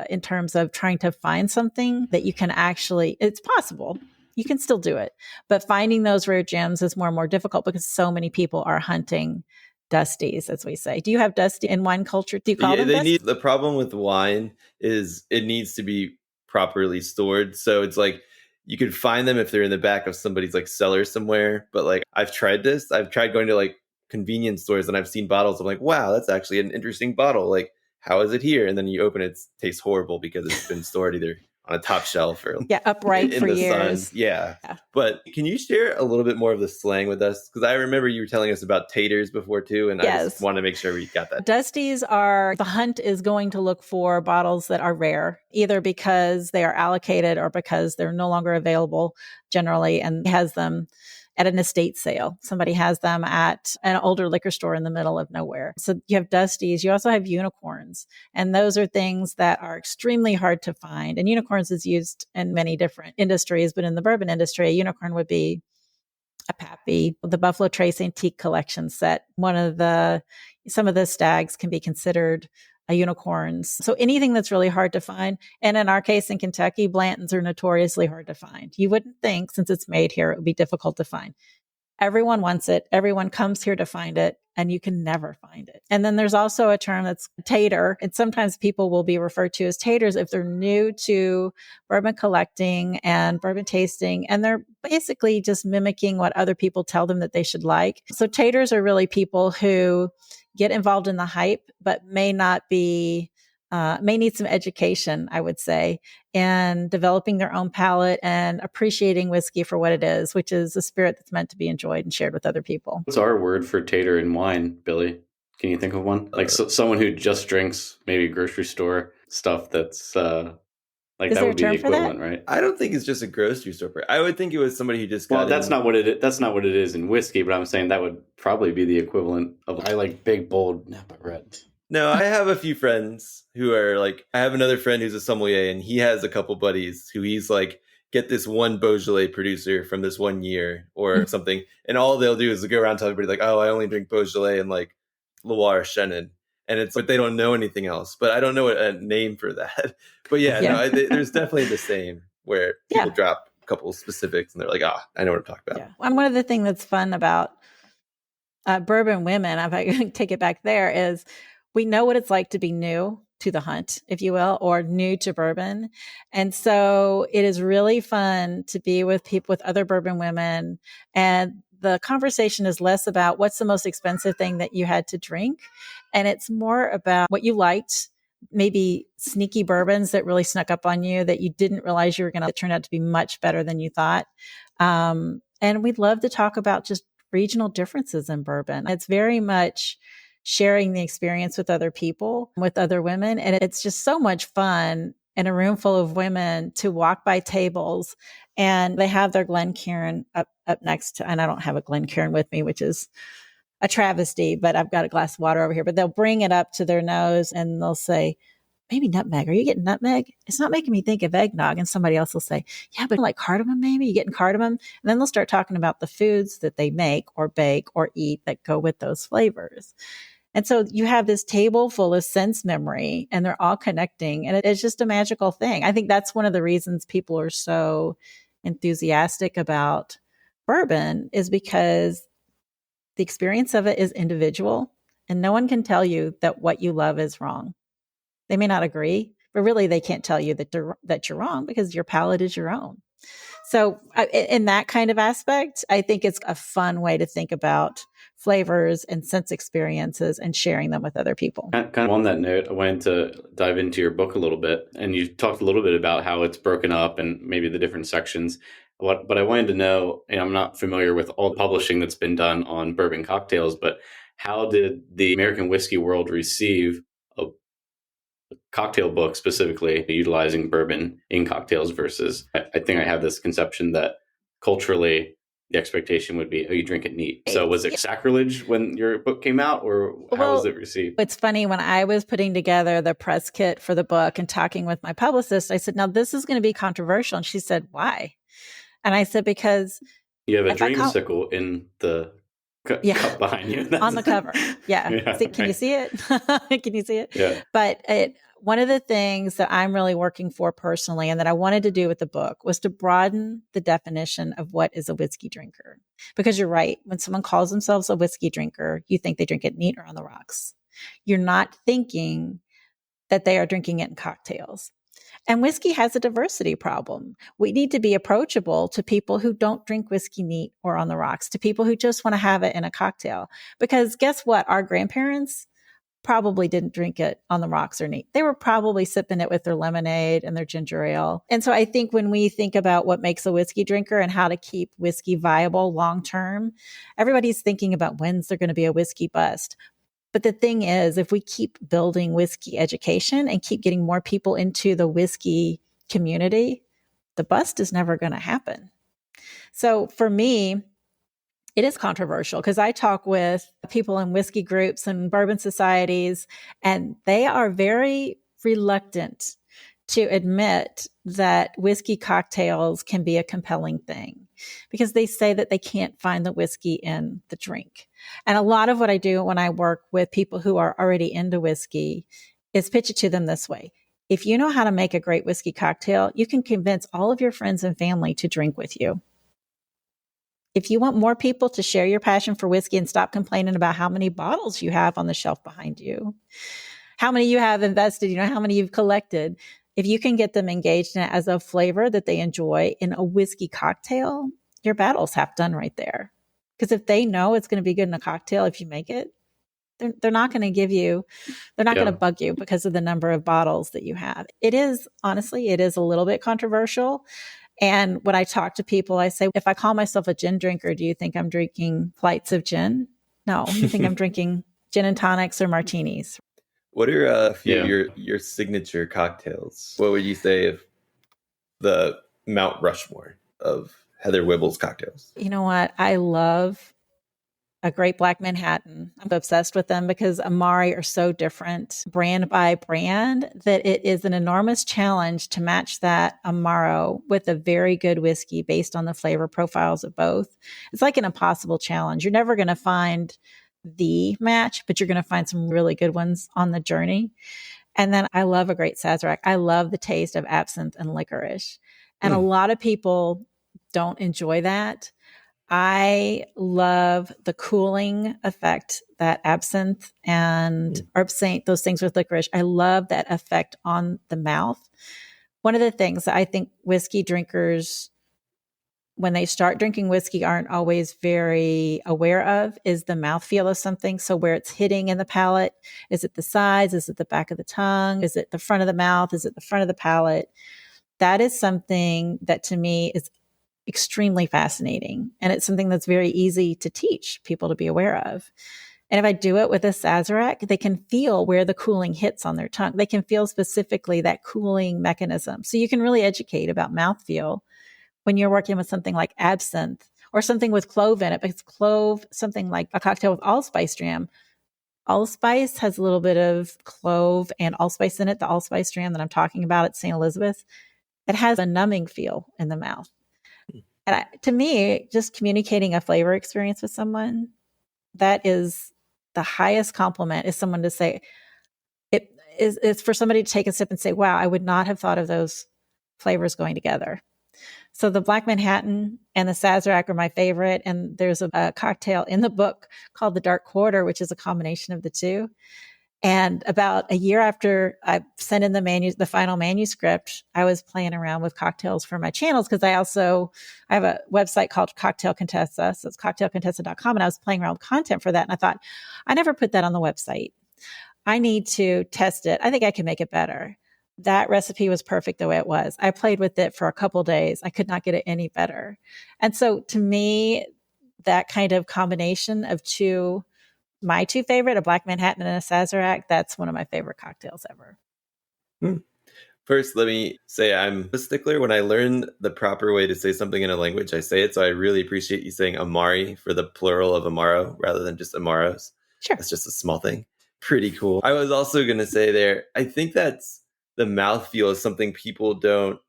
in terms of trying to find something that you can actually, it's possible, you can still do it, but finding those rare gems is more and more difficult because so many people are hunting dusties, as we say. Do you have dusty in wine culture? Do you call them dusties? The problem with wine is it needs to be properly stored. So it's like, you could find them if they're in the back of somebody's like cellar somewhere. But like, I've tried going to like convenience stores and I've seen bottles. I'm like, wow, that's actually an interesting bottle. Like, how is it here? And then you open it, it tastes horrible because it's been stored either on a top shelf or upright in for the years. sun. Yeah. But can you share a little bit more of the slang with us? Because I remember you were telling us about taters before too, and I just want to make sure we got that. Dusties the hunt is going to look for bottles that are rare, either because they are allocated or because they're no longer available generally, and has them at an estate sale. Somebody has them at an older liquor store in the middle of nowhere. So you have dusties. You also have unicorns. And those are things that are extremely hard to find. And unicorns is used in many different industries, but in the bourbon industry, a unicorn would be a Pappy, the Buffalo Trace Antique Collection set. Some of the stags can be considered unicorns. So anything that's really hard to find. And in our case in Kentucky, Blantons are notoriously hard to find. You wouldn't think, since it's made here, it would be difficult to find. Everyone wants it. Everyone comes here to find it, and you can never find it. And then there's also a term that's tater. And sometimes people will be referred to as taters if they're new to bourbon collecting and bourbon tasting, and they're basically just mimicking what other people tell them that they should like. So taters are really people who get involved in the hype, but may need some education, I would say, in developing their own palate and appreciating whiskey for what it is, which is a spirit that's meant to be enjoyed and shared with other people. What's our word for tater in wine, Billy? Can you think of one? Like someone who just drinks maybe grocery store stuff that's like that would be the equivalent, right? I don't think it's just a grocery store. I would think it was somebody who just that's not what it is in whiskey, but I'm saying that would probably be the equivalent of, I like big, bold Napa Red. No, I have a few friends who are like, I have another friend who's a sommelier, and he has a couple buddies who he's like, get this one Beaujolais producer from this one year or something. And all they'll do is go around and tell everybody like, oh, I only drink Beaujolais and like Loire Chenin. And it's like, they don't know anything else, but I don't know a name for that. But no, there's definitely the same where people drop a couple specifics and they're like, I know what I'm talking about. Yeah. And one of the things that's fun about bourbon women, if I can take it back there, is we know what it's like to be new to the hunt, if you will, or new to bourbon. And so it is really fun to be with people, with other bourbon women. And the conversation is less about what's the most expensive thing that you had to drink. And it's more about what you liked, maybe sneaky bourbons that really snuck up on you that you didn't realize you were going to turn out to be much better than you thought. And we'd love to talk about just regional differences in bourbon. It's very much sharing the experience with other people, with other women. And it's just so much fun in a room full of women to walk by tables and they have their Glencairn up next to, and I don't have a Glencairn with me, which is a travesty, but I've got a glass of water over here, but they'll bring it up to their nose and they'll say, maybe nutmeg. Are you getting nutmeg? It's not making me think of eggnog. And somebody else will say, yeah, but like cardamom, maybe you getting cardamom. And then they'll start talking about the foods that they make or bake or eat that go with those flavors. And so you have this table full of sense memory and they're all connecting. And it's just a magical thing. I think that's one of the reasons people are so enthusiastic about bourbon, is because the experience of it is individual and no one can tell you that what you love is wrong. They may not agree, but really they can't tell you that you're wrong because your palate is your own. So in that kind of aspect, I think it's a fun way to think about flavors and sense experiences and sharing them with other people. Kind of on that note, I wanted to dive into your book a little bit, and you talked a little bit about how it's broken up and maybe the different sections. But I wanted to know, and I'm not familiar with all the publishing that's been done on bourbon cocktails, but how did the American whiskey world receive a cocktail book specifically utilizing bourbon in cocktails versus, I think I have this conception that culturally the expectation would be, oh, you drink it neat. So was it sacrilege when your book came out, or how was it received? It's funny, when I was putting together the press kit for the book and talking with my publicist, I said, now this is going to be controversial. And she said, why? And I said, because you have a dreamsicle in the cup behind you. On the cover. Yeah. See, can you see it? Can you see it? Yeah. But one of the things that I'm really working for personally and that I wanted to do with the book was to broaden the definition of what is a whiskey drinker. Because you're right. When someone calls themselves a whiskey drinker, you think they drink it neat or on the rocks. You're not thinking that they are drinking it in cocktails. And whiskey has a diversity problem. We need to be approachable to people who don't drink whiskey neat or on the rocks, to people who just want to have it in a cocktail. Because guess what? Our grandparents probably didn't drink it on the rocks or neat. They were probably sipping it with their lemonade and their ginger ale. And so I think when we think about what makes a whiskey drinker and how to keep whiskey viable long term, everybody's thinking about when's there going to be a whiskey bust. But the thing is, if we keep building whiskey education and keep getting more people into the whiskey community, the bust is never going to happen. So for me, it is controversial because I talk with people in whiskey groups and bourbon societies, and they are very reluctant to admit that whiskey cocktails can be a compelling thing because they say that they can't find the whiskey in the drink. And a lot of what I do when I work with people who are already into whiskey is pitch it to them this way. If you know how to make a great whiskey cocktail, you can convince all of your friends and family to drink with you. If you want more people to share your passion for whiskey and stop complaining about how many bottles you have on the shelf behind you, how many you have invested, how many you've collected, if you can get them engaged in it as a flavor that they enjoy in a whiskey cocktail, your battle's half done right there. Because if they know it's going to be good in a cocktail, if you make it, they're not going to give you, they're not going to bug you because of the number of bottles that you have. It is, honestly, it is a little bit controversial. And when I talk to people, I say, if I call myself a gin drinker, do you think I'm drinking flights of gin? No, you think I'm drinking gin and tonics or martinis. What are a few of your signature cocktails? What would you say of the Mount Rushmore of Heather Wibbels cocktails? You know what? I love a great Black Manhattan. I'm obsessed with them because Amari are so different brand by brand that it is an enormous challenge to match that Amaro with a very good whiskey based on the flavor profiles of both. It's like an impossible challenge. You're never going to find the match, but you're going to find some really good ones on the journey. And then I love a great Sazerac. I love the taste of absinthe and licorice. And a lot of people don't enjoy that. I love the cooling effect that absinthe and absinthe, those things with licorice, I love that effect on the mouth. One of the things that I think whiskey drinkers, when they start drinking whiskey, aren't always very aware of is the mouthfeel of something. So where it's hitting in the palate, is it the sides? Is it the back of the tongue? Is it the front of the mouth? Is it the front of the palate? That is something that to me is extremely fascinating. And it's something that's very easy to teach people to be aware of. And if I do it with a Sazerac, they can feel where the cooling hits on their tongue. They can feel specifically that cooling mechanism. So you can really educate about mouthfeel when you're working with something like absinthe or something with clove in it, because clove, something like a cocktail with allspice jam, allspice has a little bit of clove and allspice in it. The allspice strand that I'm talking about at St. Elizabeth, it has a numbing feel in the mouth. And to me, just communicating a flavor experience with someone, that is the highest compliment, is someone to say, it's for somebody to take a sip and say, wow, I would not have thought of those flavors going together. So the Black Manhattan and the Sazerac are my favorite. And there's a cocktail in the book called the Dark Quarter, which is a combination of the two. And about a year after I sent in the final manuscript, I was playing around with cocktails for my channels because I have a website called Cocktail Contessa. So it's cocktailcontessa.com. And I was playing around with content for that. And I thought, I never put that on the website. I need to test it. I think I can make it better. That recipe was perfect the way it was. I played with it for a couple days. I could not get it any better. And so to me, that kind of combination of my two favorite, a Black Manhattan and a Sazerac, that's one of my favorite cocktails ever. First, let me say I'm a stickler. When I learn the proper way to say something in a language, I say it. So I really appreciate you saying Amari for the plural of Amaro rather than just Amaros. Sure. That's just a small thing. Pretty cool. I was also going to say there, I think that's the mouthfeel is something people don't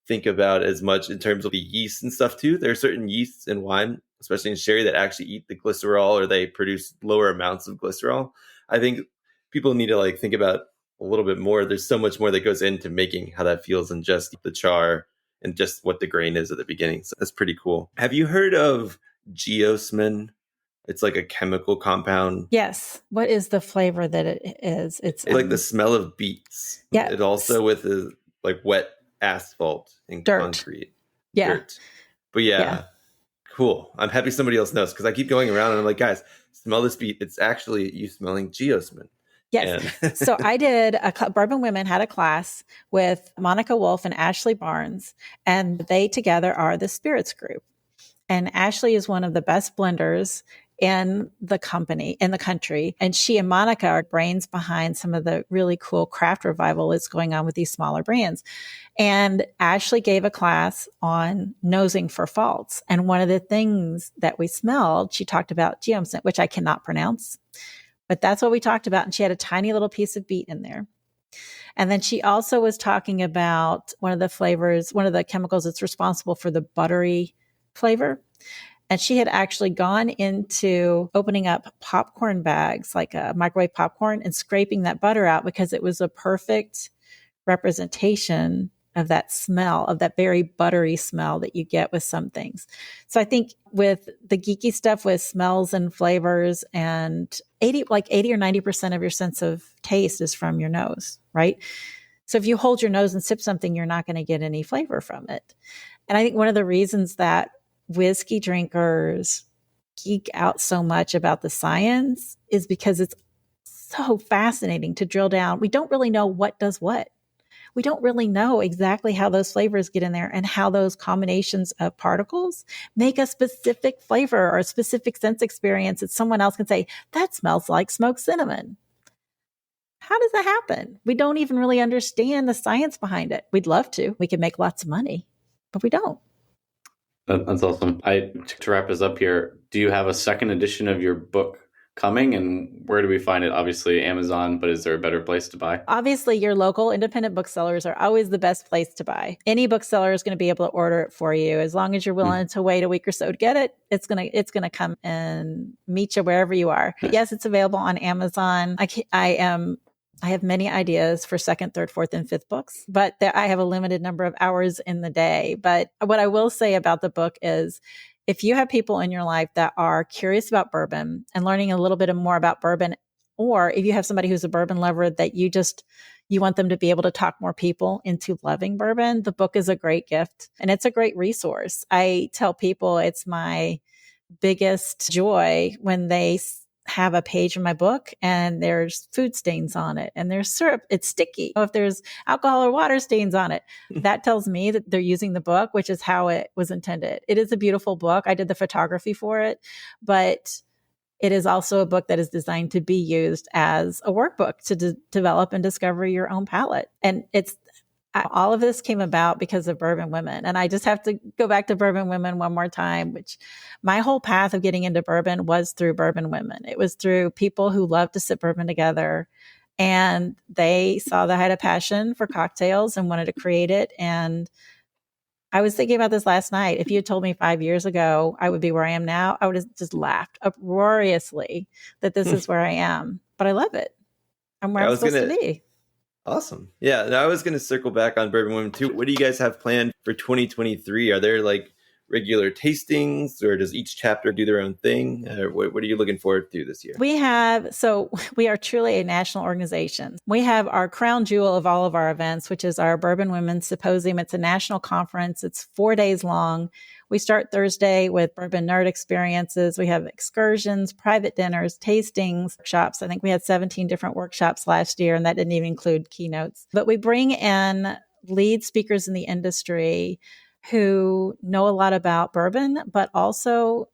think about as much in terms of the yeast and stuff too. There are certain yeasts in wine, especially in sherry, that actually eat the glycerol or they produce lower amounts of glycerol. I think people need to think about a little bit more. There's so much more that goes into making how that feels than just the char and just what the grain is at the beginning. So that's pretty cool. Have you heard of geosmin? It's like a chemical compound. Yes. What is the flavor that it is? It's like the smell of beets. Yeah. It also with wet asphalt and dirt. Concrete. Yeah. Dirt. But yeah, cool. I'm happy somebody else knows because I keep going around and I'm like, guys, smell this beet. It's actually you smelling geosmin. Yes. So I did Bourbon Women had a class with Monica Wolf and Ashley Barnes, and they together are the Spirits Group. And Ashley is one of the best blenders in the country. And she and Monica are brains behind some of the really cool craft revival that's going on with these smaller brands. And Ashley gave a class on nosing for faults. And one of the things that we smelled, she talked about geosmin, which I cannot pronounce, but that's what we talked about. And she had a tiny little piece of beet in there. And then she also was talking about one of the flavors, one of the chemicals that's responsible for the buttery flavor. And she had actually gone into opening up popcorn bags, like a microwave popcorn, and scraping that butter out because it was a perfect representation of that smell, of that very buttery smell that you get with some things. So I think with the geeky stuff with smells and flavors, and 80 or 90% of your sense of taste is from your nose, right? So if you hold your nose and sip something, you're not going to get any flavor from it. And I think one of the reasons that whiskey drinkers geek out so much about the science is because it's so fascinating to drill down. We don't really know what does what. We don't really know exactly how those flavors get in there and how those combinations of particles make a specific flavor or a specific sense experience that someone else can say, that smells like smoked cinnamon. How does that happen? We don't even really understand the science behind it. We'd love to. We could make lots of money, but we don't. That's awesome. To wrap us up here, do you have a second edition of your book coming, and where do we find it? Obviously Amazon, but is there a better place to buy? Obviously, your local independent booksellers are always the best place to buy. Any bookseller is going to be able to order it for you. As long as you're willing to wait a week or so to get it, it's going to come and meet you wherever you are. But yes, it's available on Amazon. I have many ideas for second, third, fourth, and fifth books, but I have a limited number of hours in the day. But what I will say about the book is, if you have people in your life that are curious about bourbon and learning a little bit more about bourbon, or if you have somebody who's a bourbon lover that you want them to be able to talk more people into loving bourbon, the book is a great gift and it's a great resource. I tell people it's my biggest joy when they have a page in my book and there's food stains on it and there's syrup, it's sticky. If there's alcohol or water stains on it, that tells me that they're using the book, which is how it was intended. It is a beautiful book. I did the photography for it, but it is also a book that is designed to be used as a workbook to develop and discover your own palate. And All of this came about because of Bourbon Women. And I just have to go back to Bourbon Women one more time, which my whole path of getting into bourbon was through Bourbon Women. It was through people who love to sip bourbon together. And they saw that I had a passion for cocktails and wanted to create it. And I was thinking about this last night. If you had told me 5 years ago I would be where I am now, I would have just laughed uproariously that this is where I am. But I love it. I'm where I'm supposed to be. Awesome. Yeah. And I was going to circle back on Bourbon Women too. What do you guys have planned for 2023? Are there like regular tastings, or does each chapter do their own thing? What are you looking forward to this year? We are truly a national organization. We have our crown jewel of all of our events, which is our Bourbon Women's Symposium. It's a national conference. It's 4 days long. We start Thursday with bourbon nerd experiences. We have excursions, private dinners, tastings, workshops. I think we had 17 different workshops last year, and that didn't even include keynotes. But we bring in lead speakers in the industry who know a lot about bourbon, but also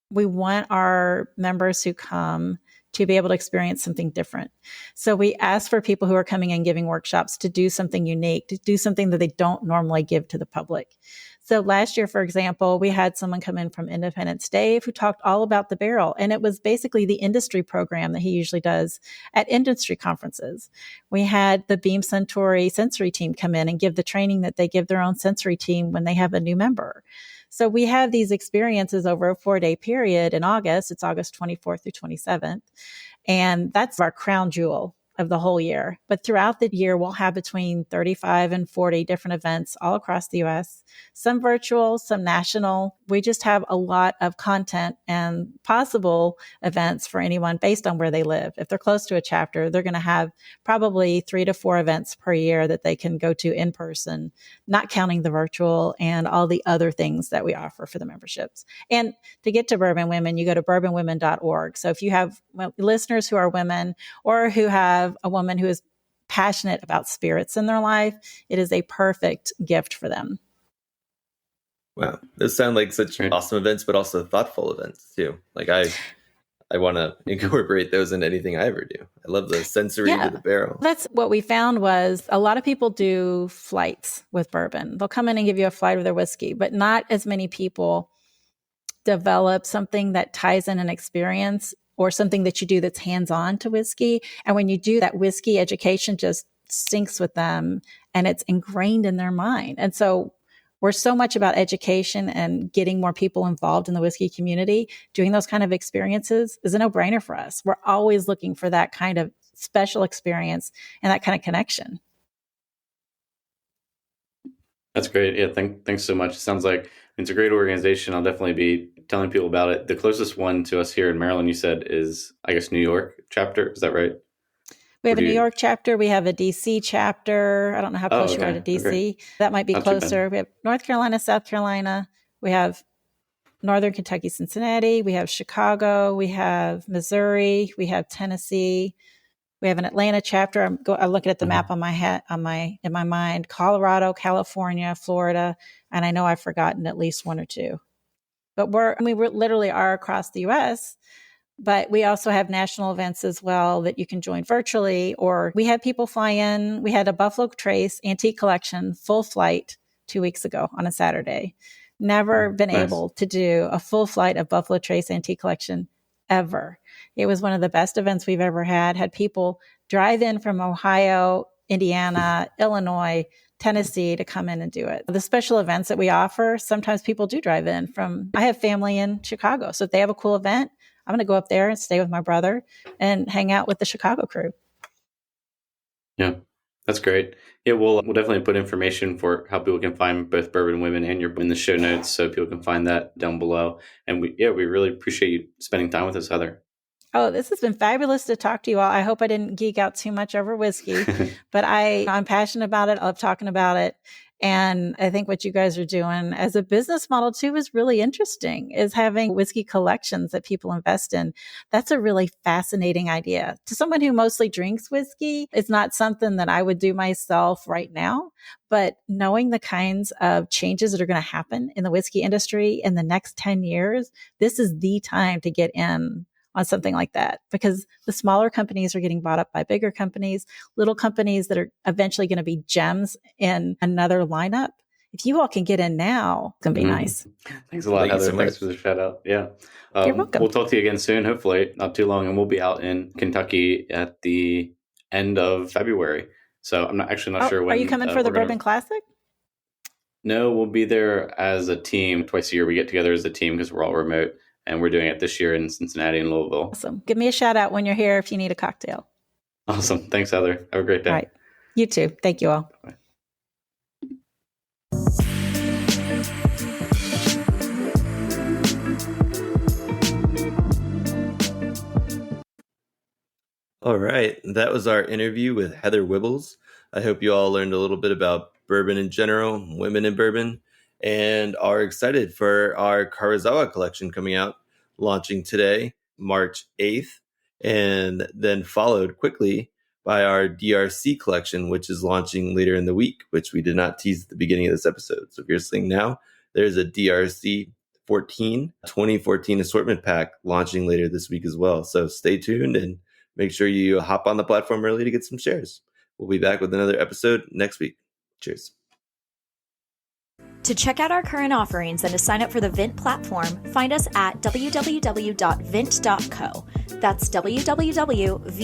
we want our members who come to be able to experience something different. So we ask for people who are coming and giving workshops to do something unique, to do something that they don't normally give to the public. So last year, for example, we had someone come in from Independence Dave who talked all about the barrel. And it was basically the industry program that he usually does at industry conferences. We had the Beam Suntory sensory team come in and give the training that they give their own sensory team when they have a new member. So we have these experiences over a 4-day period in August. It's August 24th through 27th. And that's our crown jewel of the whole year. But throughout the year, we'll have between 35 and 40 different events all across the US, some virtual, some national. We just have a lot of content and possible events for anyone based on where they live. If they're close to a chapter, they're going to have probably 3 to 4 events per year that they can go to in person, not counting the virtual and all the other things that we offer for the memberships. And to get to Bourbon Women, you go to bourbonwomen.org. So if you have listeners who are women or who have a woman who is passionate about spirits in their life, it is a perfect gift for them. Wow. Those sound like such awesome events, but also thoughtful events too. Like I want to incorporate those in anything I ever do. I love the sensory to the barrel. That's what we found was a lot of people do flights with bourbon. They'll come in and give you a flight of their whiskey, but not as many people develop something that ties in an experience or something that you do that's hands-on to whiskey. And when you do that, whiskey education just syncs with them and it's ingrained in their mind. And so we're so much about education and getting more people involved in the whiskey community. Doing those kind of experiences is a no-brainer for us. We're always looking for that kind of special experience and that kind of connection. That's great. Yeah, thanks so much. It sounds like it's a great organization. I'll definitely be telling people about it. The closest one to us here in Maryland, you said, is, I guess, New York chapter. Is that right? We have a New York chapter. We have a DC chapter. I don't know how close you are to DC. Okay. That might be not closer. We have North Carolina, South Carolina. We have Northern Kentucky, Cincinnati. We have Chicago. We have Missouri. We have Tennessee. We have an Atlanta chapter. I'm looking at the map on in my mind. Colorado, California, Florida, and I know I've forgotten at least 1 or 2. But we literally are across the U.S. But we also have national events as well that you can join virtually, or we had people fly in. We had a Buffalo Trace antique collection full flight 2 weeks ago on a Saturday. Never been able to do a full flight of Buffalo Trace antique collection ever. It was one of the best events we've ever had people drive in from Ohio, Indiana, Illinois, Tennessee to come in and do it. The special events that we offer, sometimes people do drive in I have family in Chicago. So if they have a cool event, I'm going to go up there and stay with my brother and hang out with the Chicago crew. Yeah, that's great. Yeah, we'll definitely put information for how people can find both Bourbon Women and your in the show notes, so people can find that down below. And we really appreciate you spending time with us, Heather. Oh, this has been fabulous to talk to you all. I hope I didn't geek out too much over whiskey, but I'm passionate about it. I love talking about it. And I think what you guys are doing as a business model too is really interesting, is having whiskey collections that people invest in. That's a really fascinating idea. To someone who mostly drinks whiskey, it's not something that I would do myself right now, but knowing the kinds of changes that are going to happen in the whiskey industry in the next 10 years, this is the time to get in on something like that, because the smaller companies are getting bought up by bigger companies, little companies that are eventually going to be gems in another lineup. If you all can get in now, it's going to be nice. Thanks a lot, Heather. So Thanks for the shout out. Yeah. You're welcome. We'll talk to you again soon, hopefully not too long. And we'll be out in Kentucky at the end of February. So I'm not sure when. Are you coming for the Bourbon Classic? No, we'll be there as a team. Twice a year we get together as a team because we're all remote. And we're doing it this year in Cincinnati and Louisville. Awesome. Give me a shout out when you're here if you need a cocktail. Awesome. Thanks, Heather. Have a great day. All right. You too. Thank you all. Bye. All right. That was our interview with Heather Wibbels. I hope you all learned a little bit about bourbon in general, women in bourbon, and are excited for our Karazawa collection coming out, launching today, March 8th, and then followed quickly by our DRC collection, which is launching later in the week, which we did not tease at the beginning of this episode. So if you're listening now, there's a DRC 2014 assortment pack launching later this week as well. So stay tuned and make sure you hop on the platform early to get some shares. We'll be back with another episode next week. Cheers. To check out our current offerings and to sign up for the Vint platform, find us at www.vint.co. That's www.vint.co.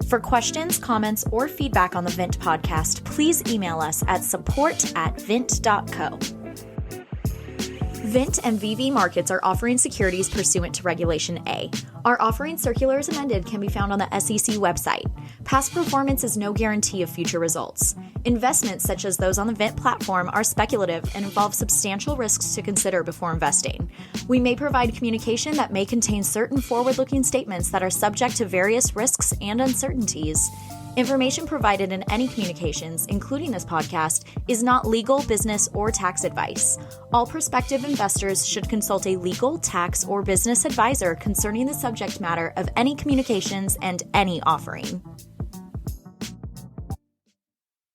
For questions, comments, or feedback on the Vint podcast, please email us at support@vint.co. Vint and VV Markets are offering securities pursuant to Regulation A. Our offering circular as amended can be found on the SEC website. Past performance is no guarantee of future results. Investments such as those on the Vint platform are speculative and involve substantial risks to consider before investing. We may provide communication that may contain certain forward-looking statements that are subject to various risks and uncertainties. Information provided in any communications, including this podcast, is not legal, business, or tax advice. All prospective investors should consult a legal, tax, or business advisor concerning the subject matter of any communications and any offering.